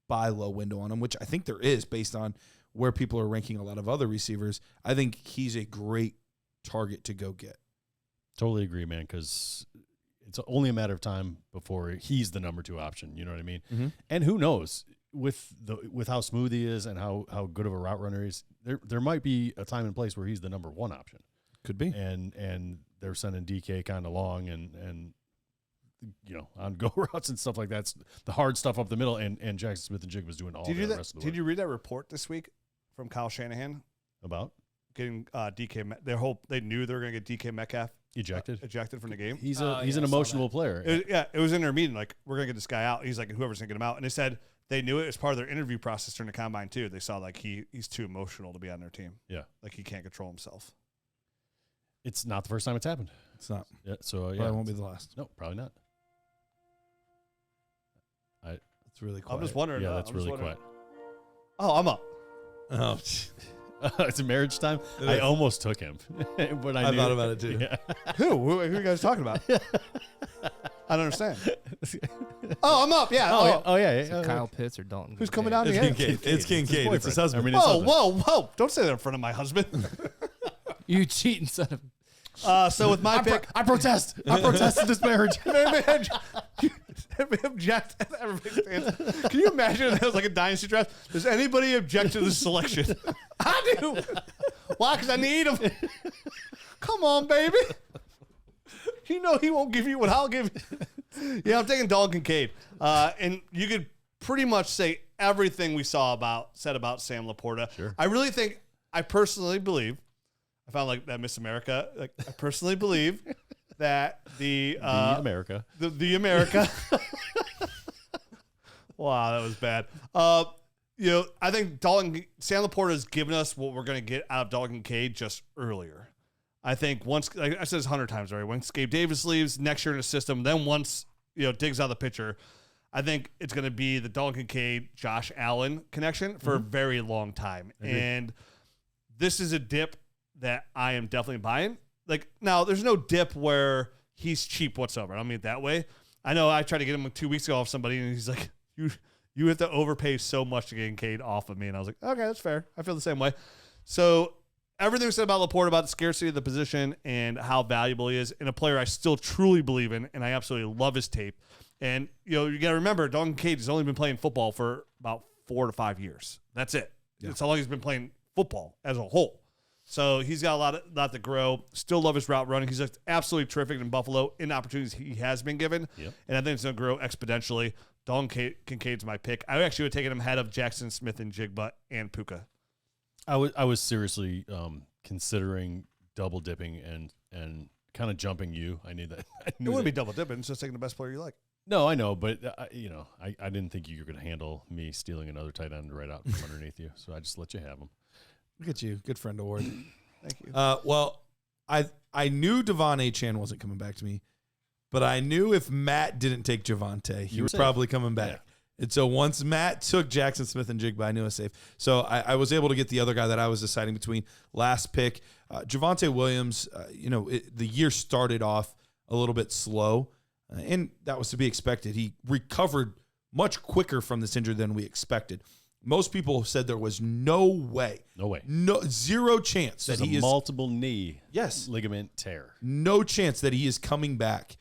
buy low window on him, which I think there is based on where people are ranking a lot of other receivers, I think he's a great target to go get. Totally agree, man, because it's only a matter of time before he's the number 2 option. You know what I mean? Mm-hmm. And who knows, with how smooth he is and how good of a route runner he is, there might be a time and place where he's the number 1 option. Could be. And they're sending DK kind of long and on go routes and stuff like that. It's the hard stuff up the middle, and Jackson Smith and Jig was doing all the rest of the work. Did you read that report this week from Kyle Shanahan About getting DK? They knew they were going to get DK Metcalf ejected from the game. He's an emotional player. It was in their meeting. Like, we're going to get this guy out. He's like, whoever's going to get him out. And they said they knew it as part of their interview process during the combine too. They saw like he's too emotional to be on their team. Yeah, like he can't control himself. It's not the first time it's happened. It's not. Yeah, so Probably won't be the last. No, probably not. It's really quiet. I'm just wondering. Yeah, that's really quiet. Oh, I'm up. Oh, it's a marriage time. I almost took him, but I thought about it too. Yeah. Who are you guys talking about? I don't understand. Oh, I'm up. Yeah. Yeah. Kyle Pitts or Dalton. Who's coming down It's again? Kincaid. It's Kincaid. It's his husband. I mean, Whoa! Don't say that in front of my husband. You cheating son of. So with my pick, I protest. I protest this marriage. Can you imagine if that was like a dynasty draft? Does anybody object to this selection? I do. Why? Because I need him. Come on, baby. You know he won't give you what I'll give you. Yeah, I'm taking Dalton Kincaid. And you could pretty much say everything we said about Sam Laporta. Sure. I personally believe, I found like that Miss America. Like I personally believe that the America. The America. Wow, that was bad. I think Sam Laporta has given us what we're going to get out of Dalton Kincaid just earlier. I think once, like I said this 100 times already, once Gabe Davis leaves next year in the system, then once Diggs out of the picture, I think it's going to be the Dalton Kincaid, Josh Allen connection for a very long time. And this is a dip that I am definitely buying. Like, now, there's no dip where he's cheap whatsoever. I don't mean it that way. I know I tried to get him 2 weeks ago off somebody, and he's like, you have to overpay so much to get Kincaid off of me. And I was like, okay, that's fair. I feel the same way. So everything we said about Laporta, about the scarcity of the position and how valuable he is, and a player I still truly believe in, and I absolutely love his tape. And, you got to remember, Dalton Kincaid has only been playing football for about 4 to 5 years. That's it. Yeah. That's how long he's been playing football as a whole. So he's got a lot to grow. Still love his route running. He's just absolutely terrific in Buffalo in opportunities he has been given. Yep. And I think it's going to grow exponentially. Dalton Kincaid's my pick. I actually would have taken him ahead of Jackson Smith and Jigba and Puka. I was seriously considering double dipping and kind of jumping you. I knew that. It wouldn't be double dipping. It's just taking the best player you like. No, I know, but I didn't think you were going to handle me stealing another tight end right out from underneath you. So I just let you have him. Look at you. Good friend award. Thank you. Well, I knew Devon Achane wasn't coming back to me, but I knew if Matt didn't take Javonte, he was probably coming back. Yeah. And so once Matt took Jackson Smith and Jigba, I knew I was safe. So I was able to get the other guy that I was deciding between last pick. Javonte Williams, the year started off a little bit slow, and that was to be expected. He recovered much quicker from this injury than we expected. Most people said there was no way, zero chance that he is multiple knee yes ligament tear. No chance that he is coming back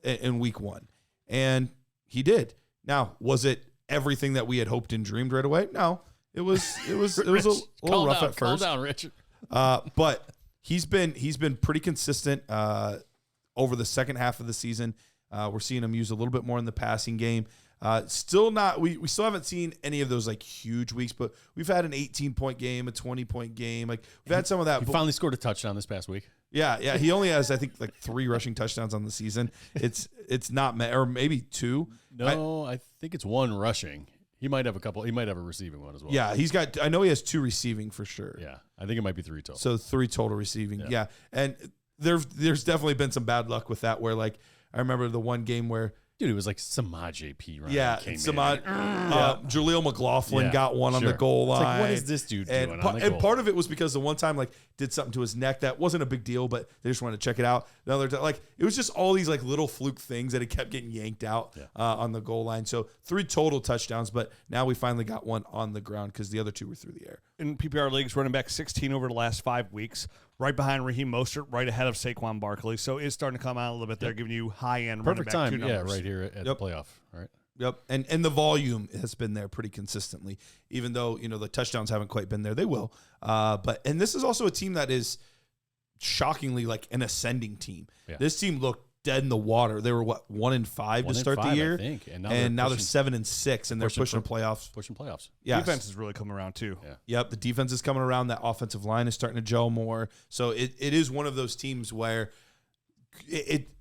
in week 1, and he did. Now, was it everything that we had hoped and dreamed right away? No, it was a little rough at first. Calm down, Rich. But he's been pretty consistent over the second half of the season. We're seeing him use a little bit more in the passing game. Still not. We still haven't seen any of those like huge weeks, but we've had an 18-point game, a 20-point game. Like we've had some of that. He finally scored a touchdown this past week. Yeah. He only has, I think, like 3 rushing touchdowns on the season. It's not, or maybe 2. No, I think it's 1 rushing. He might have a couple. He might have a receiving one as well. Yeah, he's got. I know he has 2 receiving for sure. Yeah, I think it might be 3 total. So 3 total receiving. Yeah, and there's definitely been some bad luck with that. Where like I remember the one game where. Dude, it was like Samaj JP. Right? Yeah, Samaj. Jaleel McLaughlin got one on the goal line. It's like, what is this dude doing on the goal And part of it was because the one time like did something to his neck that wasn't a big deal, but they just wanted to check it out. The other time, like it was just all these like little fluke things that he kept getting yanked out on the goal line. So 3 total touchdowns, but now we finally got one on the ground because the other 2 were through the air. In PPR leagues, running back 16 over the last 5 weeks, right behind Raheem Mostert, right ahead of Saquon Barkley. So it's starting to come out a little bit there, giving you high-end running back time. 2 numbers. Right here at the playoff. Right. Yep, and the volume has been there pretty consistently, even though the touchdowns haven't quite been there. They will, and this is also a team that is shockingly like an ascending team. Yeah. This team looked dead in the water. They were 1-5 to start the year, I think. and now they're 7-6, and they're pushing playoffs. Pushing playoffs. Yeah, defense is really coming around too. Yeah. Yep, the defense is coming around. That offensive line is starting to gel more. So it is one of those teams where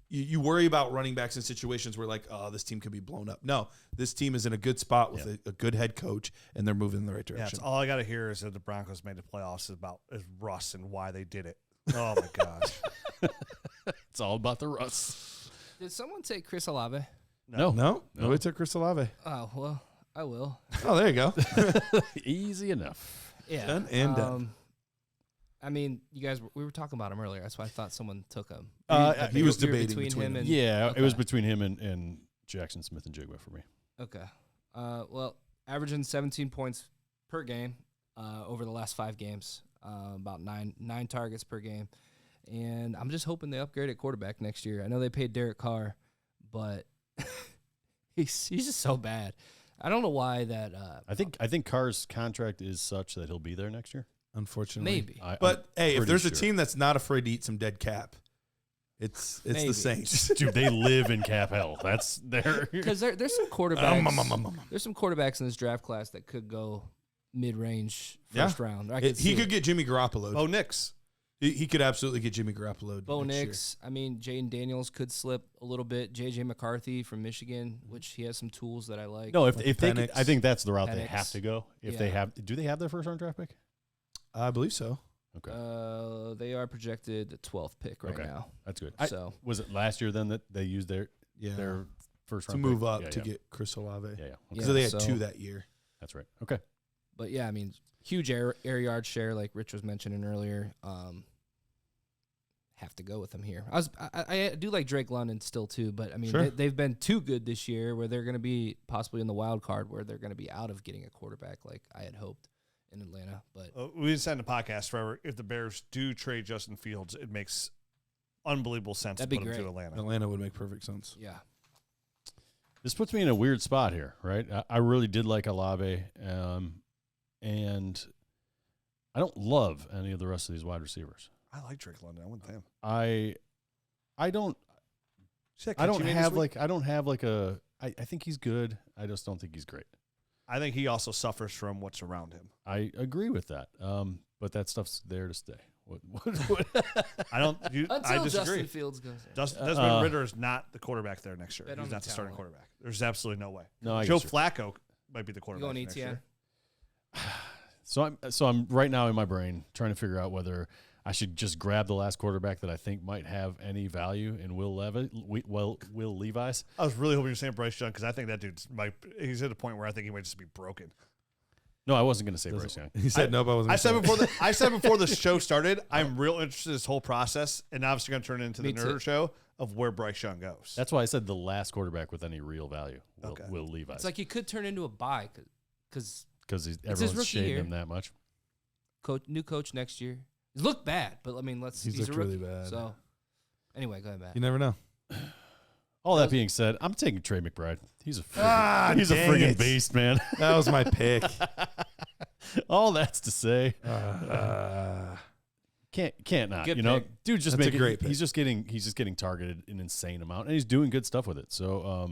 you worry about running backs in situations where like, oh, this team could be blown up. No, this team is in a good spot with a good head coach, and they're moving in the right direction. Yeah, all I got to hear is that the Broncos made the playoffs is Russ and why they did it. Oh my gosh, it's all about the Russ. Did someone take Chris Olave? No, nobody took Chris Olave. Oh well, I will. Oh, there you go. Easy enough. Yeah, done and done. I mean, you guys, we were talking about him earlier. That's why I thought someone took him. He was debating between him and it was between him and Jackson Smith and Jigba for me. Okay. Well, averaging 17 points per game over the last 5 games, about nine targets per game, and I'm just hoping they upgrade at quarterback next year. I know they paid Derek Carr, but he's just so bad. I don't know why that. I think Carr's contract is such that he'll be there next year. Unfortunately, maybe. But hey, if there's a team that's not afraid to eat some dead cap, it's the Saints. Dude, they live in cap hell. That's their because there's some quarterbacks. There's some quarterbacks in this draft class that could go mid-range first round. He could get Jimmy Garoppolo. Bo Nix. He could absolutely get Jimmy Garoppolo. Bo Nix. I mean, Jaden Daniels could slip a little bit. J.J. McCarthy from Michigan, which he has some tools that I like. No, if they, I think that's the route they have to go. If they have, do they have their first round draft pick? I believe so. Okay. They are projected the 12th pick right now. That's good. So was it last year then that they used their first round to move pick? up to get Chris Olave? Yeah. Okay. So they had 2 that year. That's right. Okay. But yeah, I mean, huge air yard share, like Rich was mentioning earlier. Have to go with them here. I do like Drake London still too, but I mean they've been too good this year where they're going to be possibly in the wild card where they're going to be out of getting a quarterback like I had hoped in Atlanta. But we've been saying the podcast forever. If the Bears do trade Justin Fields, it makes unbelievable sense to put him to Atlanta. Atlanta would make perfect sense. Yeah. This puts me in a weird spot here, right? I really did like Olave, and I don't love any of the rest of these wide receivers. I like Drake London. I went with him. I think he's good. I just don't think he's great. I think he also suffers from what's around him. I agree with that. But that stuff's there to stay. I disagree. Justin Fields goes there. Desmond Ridder is not the quarterback there next year. He's not the starting quarterback. There's absolutely no way. No, Joe Flacco might be the quarterback going next year. So I'm right now in my brain trying to figure out whether I should just grab the last quarterback that I think might have any value in Will Levis. I was really hoping you were saying Bryce Young because I think that he's at a point where I think he might just be broken. No, I wasn't going to say Bryce Young. He said no, but I wasn't. I said before the show started, I'm real interested in this whole process, and obviously going to turn it into the Nerd Show of where Bryce Young goes. That's why I said the last quarterback with any real value, Will Levis. It's like he could turn into a buy because everyone's shading him that much. New coach next year. He's looked bad, but I mean, he's looked a rookie, really bad. So anyway, go ahead, Matt. You never know. All that being said, I'm taking Trey McBride. He's a friggin' beast, man. That was my pick. All that's to say, can't not. Good you know, pick. dude, just That's a making. great pick. He's just getting targeted an insane amount, and he's doing good stuff with it. So,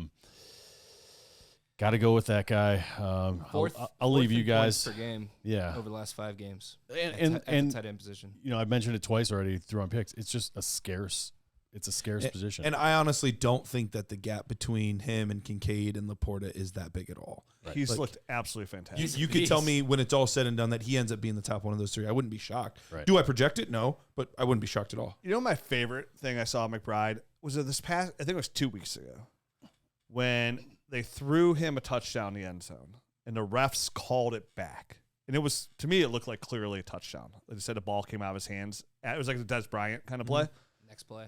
got to go with that guy. I'll leave you guys per game. Yeah, over the last 5 games, and the tight end position. You know, I mentioned it twice already through on picks. It's just a scarce. It's a scarce position. And I honestly don't think that the gap between him and Kincaid and Laporta is that big at all. Right. He's looked absolutely fantastic. You could tell me when it's all said and done that he ends up being the top one of those 3. I wouldn't be shocked. Right. Do I project it? No, but I wouldn't be shocked at all. You know, my favorite thing I saw McBride was this past, I think it was 2 weeks ago, when they threw him a touchdown in the end zone and the refs called it back. And it was, to me, it looked like clearly a touchdown. They said the ball came out of his hands. It was like the Des Bryant kind of play. Next play.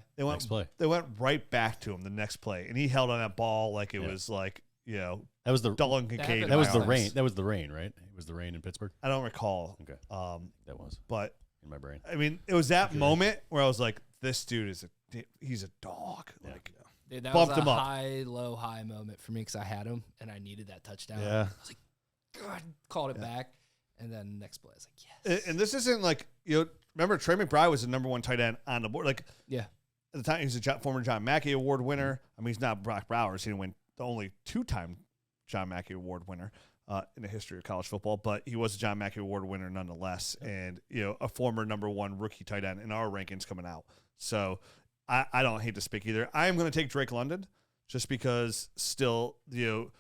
They went right back to him the next play, and he held on that ball like it was like, you know, that was the Dolan Kincaid. That was the rain. That was the rain, right? It was the rain in Pittsburgh. I don't recall. Okay, that was. But in my brain, I mean, it was that moment where I was like, "This dude he's a dog." Yeah. Like, Dude, that bumped was a him up. high, low, high moment for me because I had him and I needed that touchdown. Yeah. I was like, God, called it back, and then next play, I was like, yes. And this isn't like, you know, remember Trey McBride was the #1 tight end on the board. Like, Yeah. at the time, he's a former John Mackey Award winner. I mean, he's not Brock Bowers. He didn't win the only 2-time John Mackey Award winner in the history of college football, but he was a John Mackey Award winner nonetheless, and, you know, a former #1 rookie tight end in our rankings coming out. So I don't hate to speak either. I am going to take Drake London just because still, you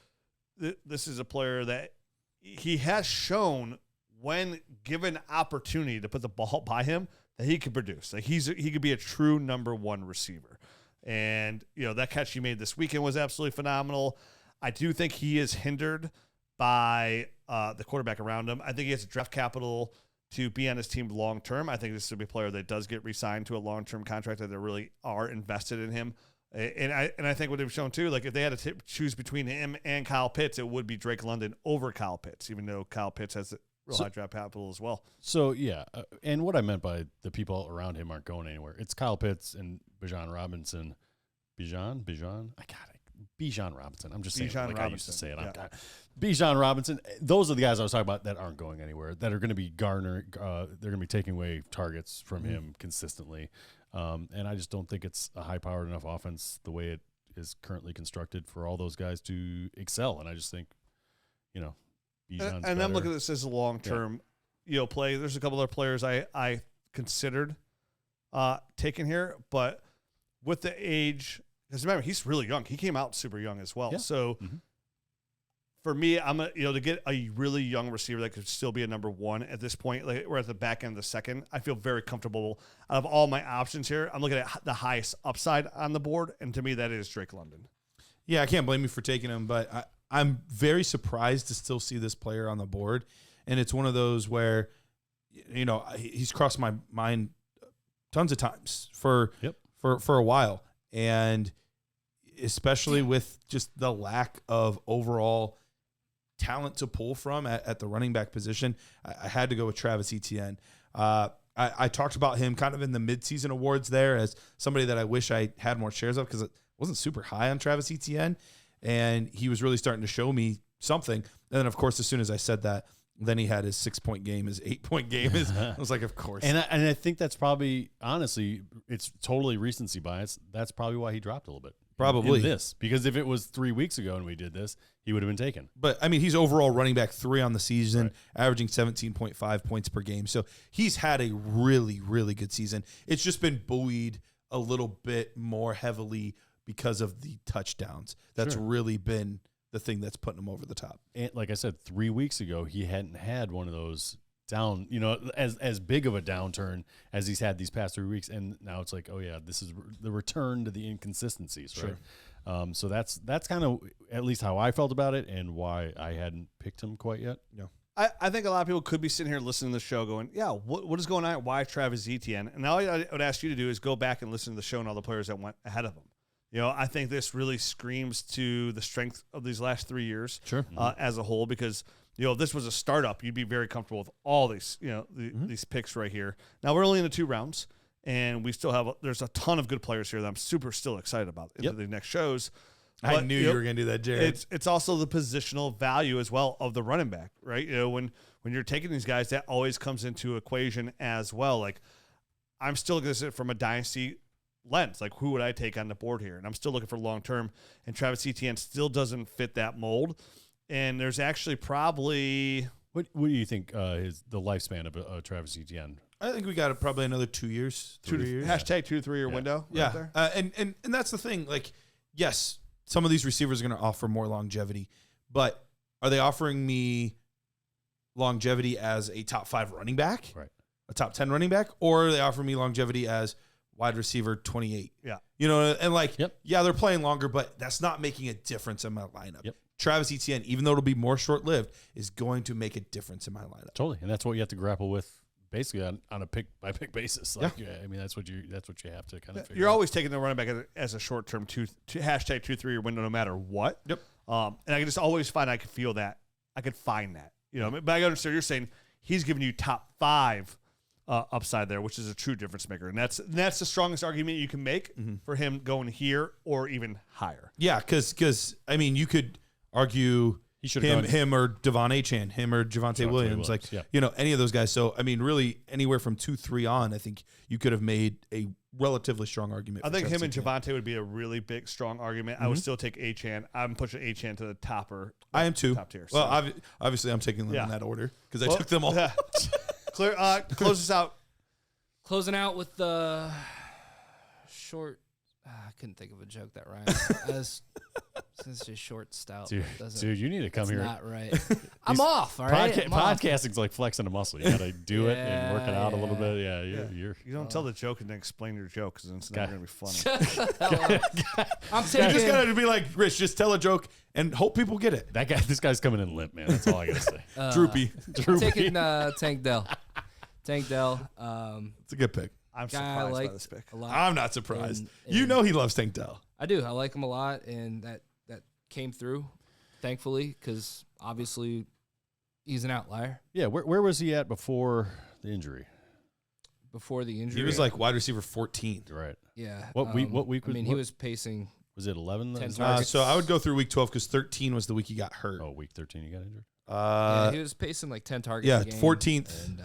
know, this is a player that he has shown when given opportunity to put the ball by him that he could produce. Like he could be a true #1 receiver. And, you know, that catch he made this weekend was absolutely phenomenal. I do think he is hindered by the quarterback around him. I think he has draft capital to be on his team long term. I think this would be a player that does get re-signed to a long-term contract, that they really are invested in him. And I think what they've shown too, like if they had to choose between him and Kyle Pitts, it would be Drake London over Kyle Pitts, even though Kyle Pitts has real high draft capital as well. So yeah, and what I meant by the people around him aren't going anywhere. It's Kyle Pitts and Bijan Robinson. Bijan. I got it. Bijan Robinson. I'm just saying Bijan like Robinson. I used to say it. Yeah. Bijan Robinson. Those are the guys I was talking about that aren't going anywhere. That are going to be they're going to be taking away targets from him consistently. And I just don't think it's a high-powered enough offense the way it is currently constructed for all those guys to excel. And I just think, you know, Bijan's and I'm better. looking at this as a long-term, you know, play. There's a couple other players I considered taking here, but with the age, because remember he's really young. He came out super young as well. Yeah. So for me, to get a really young receiver that could still be a #1 at this point. Like we're at the back end of the second. I feel very comfortable. Out of all my options here, I'm looking at the highest upside on the board, and to me, that is Drake London. Yeah, I can't blame you for taking him, but I'm very surprised to still see this player on the board. And it's one of those where, you know, he's crossed my mind tons of times for a while. And especially with just the lack of overall talent to pull from at the running back position, I had to go with Travis Etienne. I talked about him kind of in the midseason awards there as somebody that I wish I had more shares of because it wasn't super high on Travis Etienne, and he was really starting to show me something. And then, of course, as soon as I said that, then he had his 6-point game, his 8-point game. I was like, of course. And I think that's probably, honestly, it's totally recency bias. That's probably why he dropped a little bit. Probably. In this. Because if it was 3 weeks ago and we did this, he would have been taken. But, I mean, he's overall running back 3 on the season, averaging 17.5 points per game. So he's had a really, really good season. It's just been buoyed a little bit more heavily because of the touchdowns. That's really been the thing that's putting him over the top. And like I said, 3 weeks ago, he hadn't had one of those down, you know, as big of a downturn as he's had these past 3 weeks. And now it's like, oh yeah, this is the return to the inconsistencies, right? So that's kind of at least how I felt about it and why I hadn't picked him quite yet. Yeah. I think a lot of people could be sitting here listening to the show going, yeah, what is going on? Why Travis Etienne? And all I would ask you to do is go back and listen to the show and all the players that went ahead of him. I think this really screams to the strength of these last 3 years as a whole, because, if this was a startup, you'd be very comfortable with all these, these picks right here. Now, we're only in the 2 rounds, and we still have, there's a ton of good players here that I'm still excited about into the next shows. I knew you were going to do that, Jared. It's also the positional value as well of the running back, right? When you're taking these guys, that always comes into equation as well. Like, I'm still looking at it from a dynasty lens. Like, who would I take on the board here? And I'm still looking for long term. And Travis Etienne still doesn't fit that mold. And there's actually probably what do you think is the lifespan of Travis Etienne? I think we got probably another 2 years, 3 years. Hashtag 2 to 3 year window. Yeah, there. And that's the thing. Like, yes. Some of these receivers are going to offer more longevity, but are they offering me longevity as a top 5 running back, right? A top 10 running back, or are they offering me longevity as wide receiver 28? Yeah. And like, yeah, they're playing longer, but that's not making a difference in my lineup. Yep. Travis Etienne, even though it'll be more short-lived, is going to make a difference in my lineup. Totally. And that's what you have to grapple with. Basically on a pick by pick basis, like I mean that's what you have to kind of figure. You're out. always taking the running back as a short term hashtag 2 3 year window no matter what. Yep. And I can just always find I could feel that I could find that but I understand you're saying he's giving you top 5 upside there, which is a true difference maker, and that's the strongest argument you can make for him going here or even higher. Yeah, because I mean you could argue. He should him or Devon Achane, him or Javonte Williams, like any of those guys. So I mean, really, anywhere from 2-3 on, I think you could have made a relatively strong argument. I think him and Javonte would be a really big, strong argument. I would still take Achane. I'm pushing Achane to the topper. I am too. Top tier. Well, obviously, I'm taking them in that order because I took them all. Yeah. Close this out. Closing out with the short. I couldn't think of a joke that rhymes. Since it's short, stout. Dude, you need to come here. Not right. I'm off. All right. Podcasting's like flexing a muscle. You got to do it and work it out a little bit. Yeah, you don't tell the joke and then explain your joke because it's not going to be funny. I'm taking. You just got to be like, Rich, just tell a joke and hope people get it. This guy's coming in limp, man. That's all I got to say. Droopy. I'm taking Tank Dell. Tank Dell. It's a good pick. I'm surprised by this pick. I'm not surprised. You know he loves Tank Dell. I do. I like him a lot, and that came through, thankfully, because obviously he's an outlier. Yeah, where was he at before the injury? Before the injury, he was like wide receiver 14. Right. Yeah. What week? What week? He was pacing. Was it 11? 10 targets. So I would go through week 12 because 13 was the week he got hurt. Oh, week 13 he got injured. He was pacing like 10 targets. Yeah, a game, 14th. And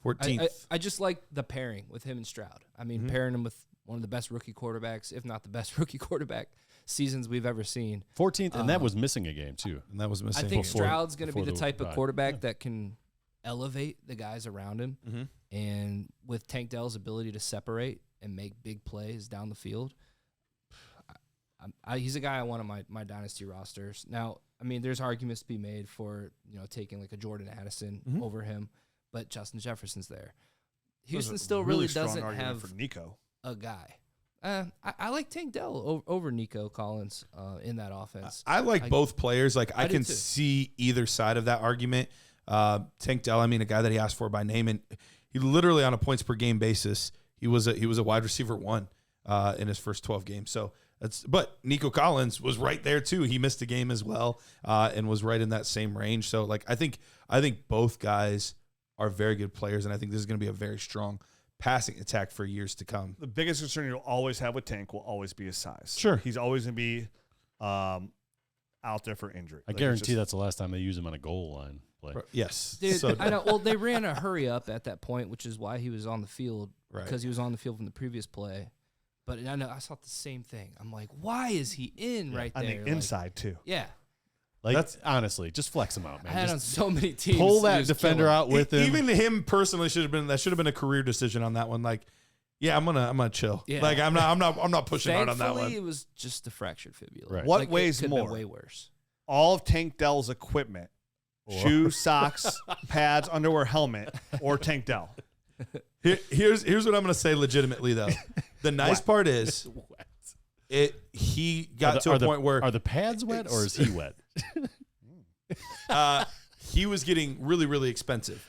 14th. I just like the pairing with him and Stroud. I mean, pairing him with one of the best rookie quarterbacks, if not the best rookie quarterback seasons we've ever seen. 14th, and that was missing a game too. And that was missing. I think Stroud's going to be the type of quarterback that can elevate the guys around him. And with Tank Dell's ability to separate and make big plays down the field, he's a guy I want on my dynasty rosters. Now, I mean, there's arguments to be made for taking like a Jordan Addison over him, but Justin Jefferson's there. Houston still really doesn't have for Nico. A guy. I like Tank Dell over Nico Collins in that offense. I like both players. Like I can see either side of that argument. Tank Dell, I mean, a guy that he asked for by name, and he literally on a points per game basis, he was a wide receiver 1 in his first 12 games. So but Nico Collins was right there too. He missed a game as well and was right in that same range. So like I think both guys are very good players, and I think this is going to be a very strong passing attack for years to come. The biggest concern you'll always have with Tank will always be his size. Sure. He's always going to be out there for injury. I guarantee that's the last time they use him on a goal line play. Yes. Dude, I know. Well, they ran a hurry up at that point, which is why he was on the field, right? Because he was on the field from the previous play. But I know I saw the same thing. I'm like, why is he in right there? On the inside, too. Yeah. Like, that's honestly, just flex him out, man. I had on so many teams. Pull that defender out with him. Even him personally should have been a career decision on that one. Like, yeah, I'm gonna chill. Yeah. Like I'm not pushing hard on that one. It was just a fractured fibula. Right. What weighs more? Way worse. All of Tank Dell's equipment, shoes, socks, pads, underwear, helmet, or Tank Dell. Here's what I'm gonna say legitimately though. The nice part is he got to a point where are the pads wet or is he wet? he was getting really, really expensive.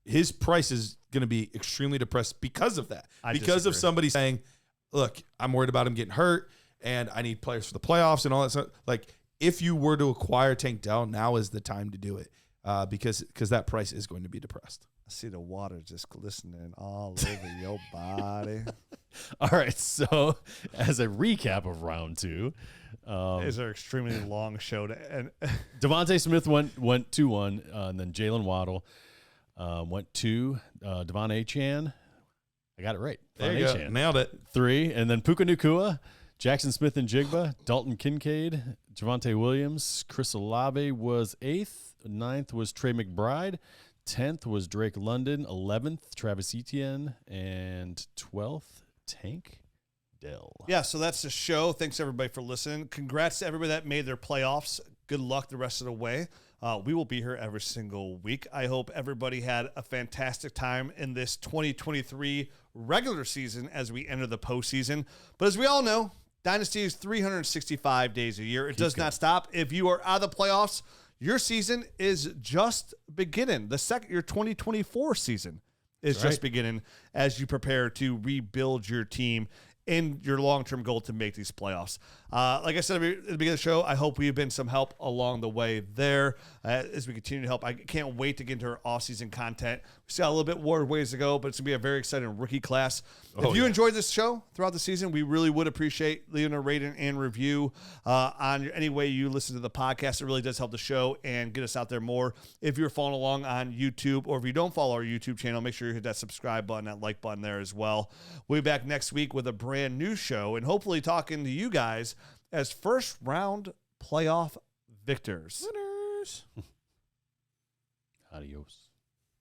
His price is going to be extremely depressed because of that. Because of somebody saying, look, I'm worried about him getting hurt and I need players for the playoffs and all that stuff. Like, if you were to acquire Tank Dell, now is the time to do it because that price is going to be depressed. I see the water just glistening all over your body. All right, so as a recap of round 2. It's an extremely long show. And Devontae Smith went 2-1, and then Jalen Waddle went 2. Devon Achane, I got it right. There you go. Nailed it. 3, and then Puka Nacua, Jackson Smith and Jigba, Dalton Kincaid, Javonte Williams, Chris Olave was 8th. 9th was Trey McBride. 10th was Drake London. 11th, Travis Etienne. And 12th, Tank Dell. Yeah, so that's the show. Thanks, everybody, for listening. Congrats to everybody that made their playoffs. Good luck the rest of the way. We will be here every single week. I hope everybody had a fantastic time in this 2023 regular season as we enter the postseason. But as we all know, Dynasty is 365 days a year. It does not stop. If you are out of the playoffs, your season is just beginning. Your 2024 season is just beginning as you prepare to rebuild your team in your long-term goal to make these playoffs. Like I said at the beginning of the show, I hope we've been some help along the way there as we continue to help. I can't wait to get into our off-season content. We still got a little bit more ways to go, but it's going to be a very exciting rookie class. If you enjoyed this show throughout the season, we really would appreciate leaving a rating and review on any way you listen to the podcast. It really does help the show and get us out there more. If you're following along on YouTube, or if you don't follow our YouTube channel, make sure you hit that subscribe button, that like button there as well. We'll be back next week with a brand new show and hopefully talking to you guys as first round playoff victors. Adios.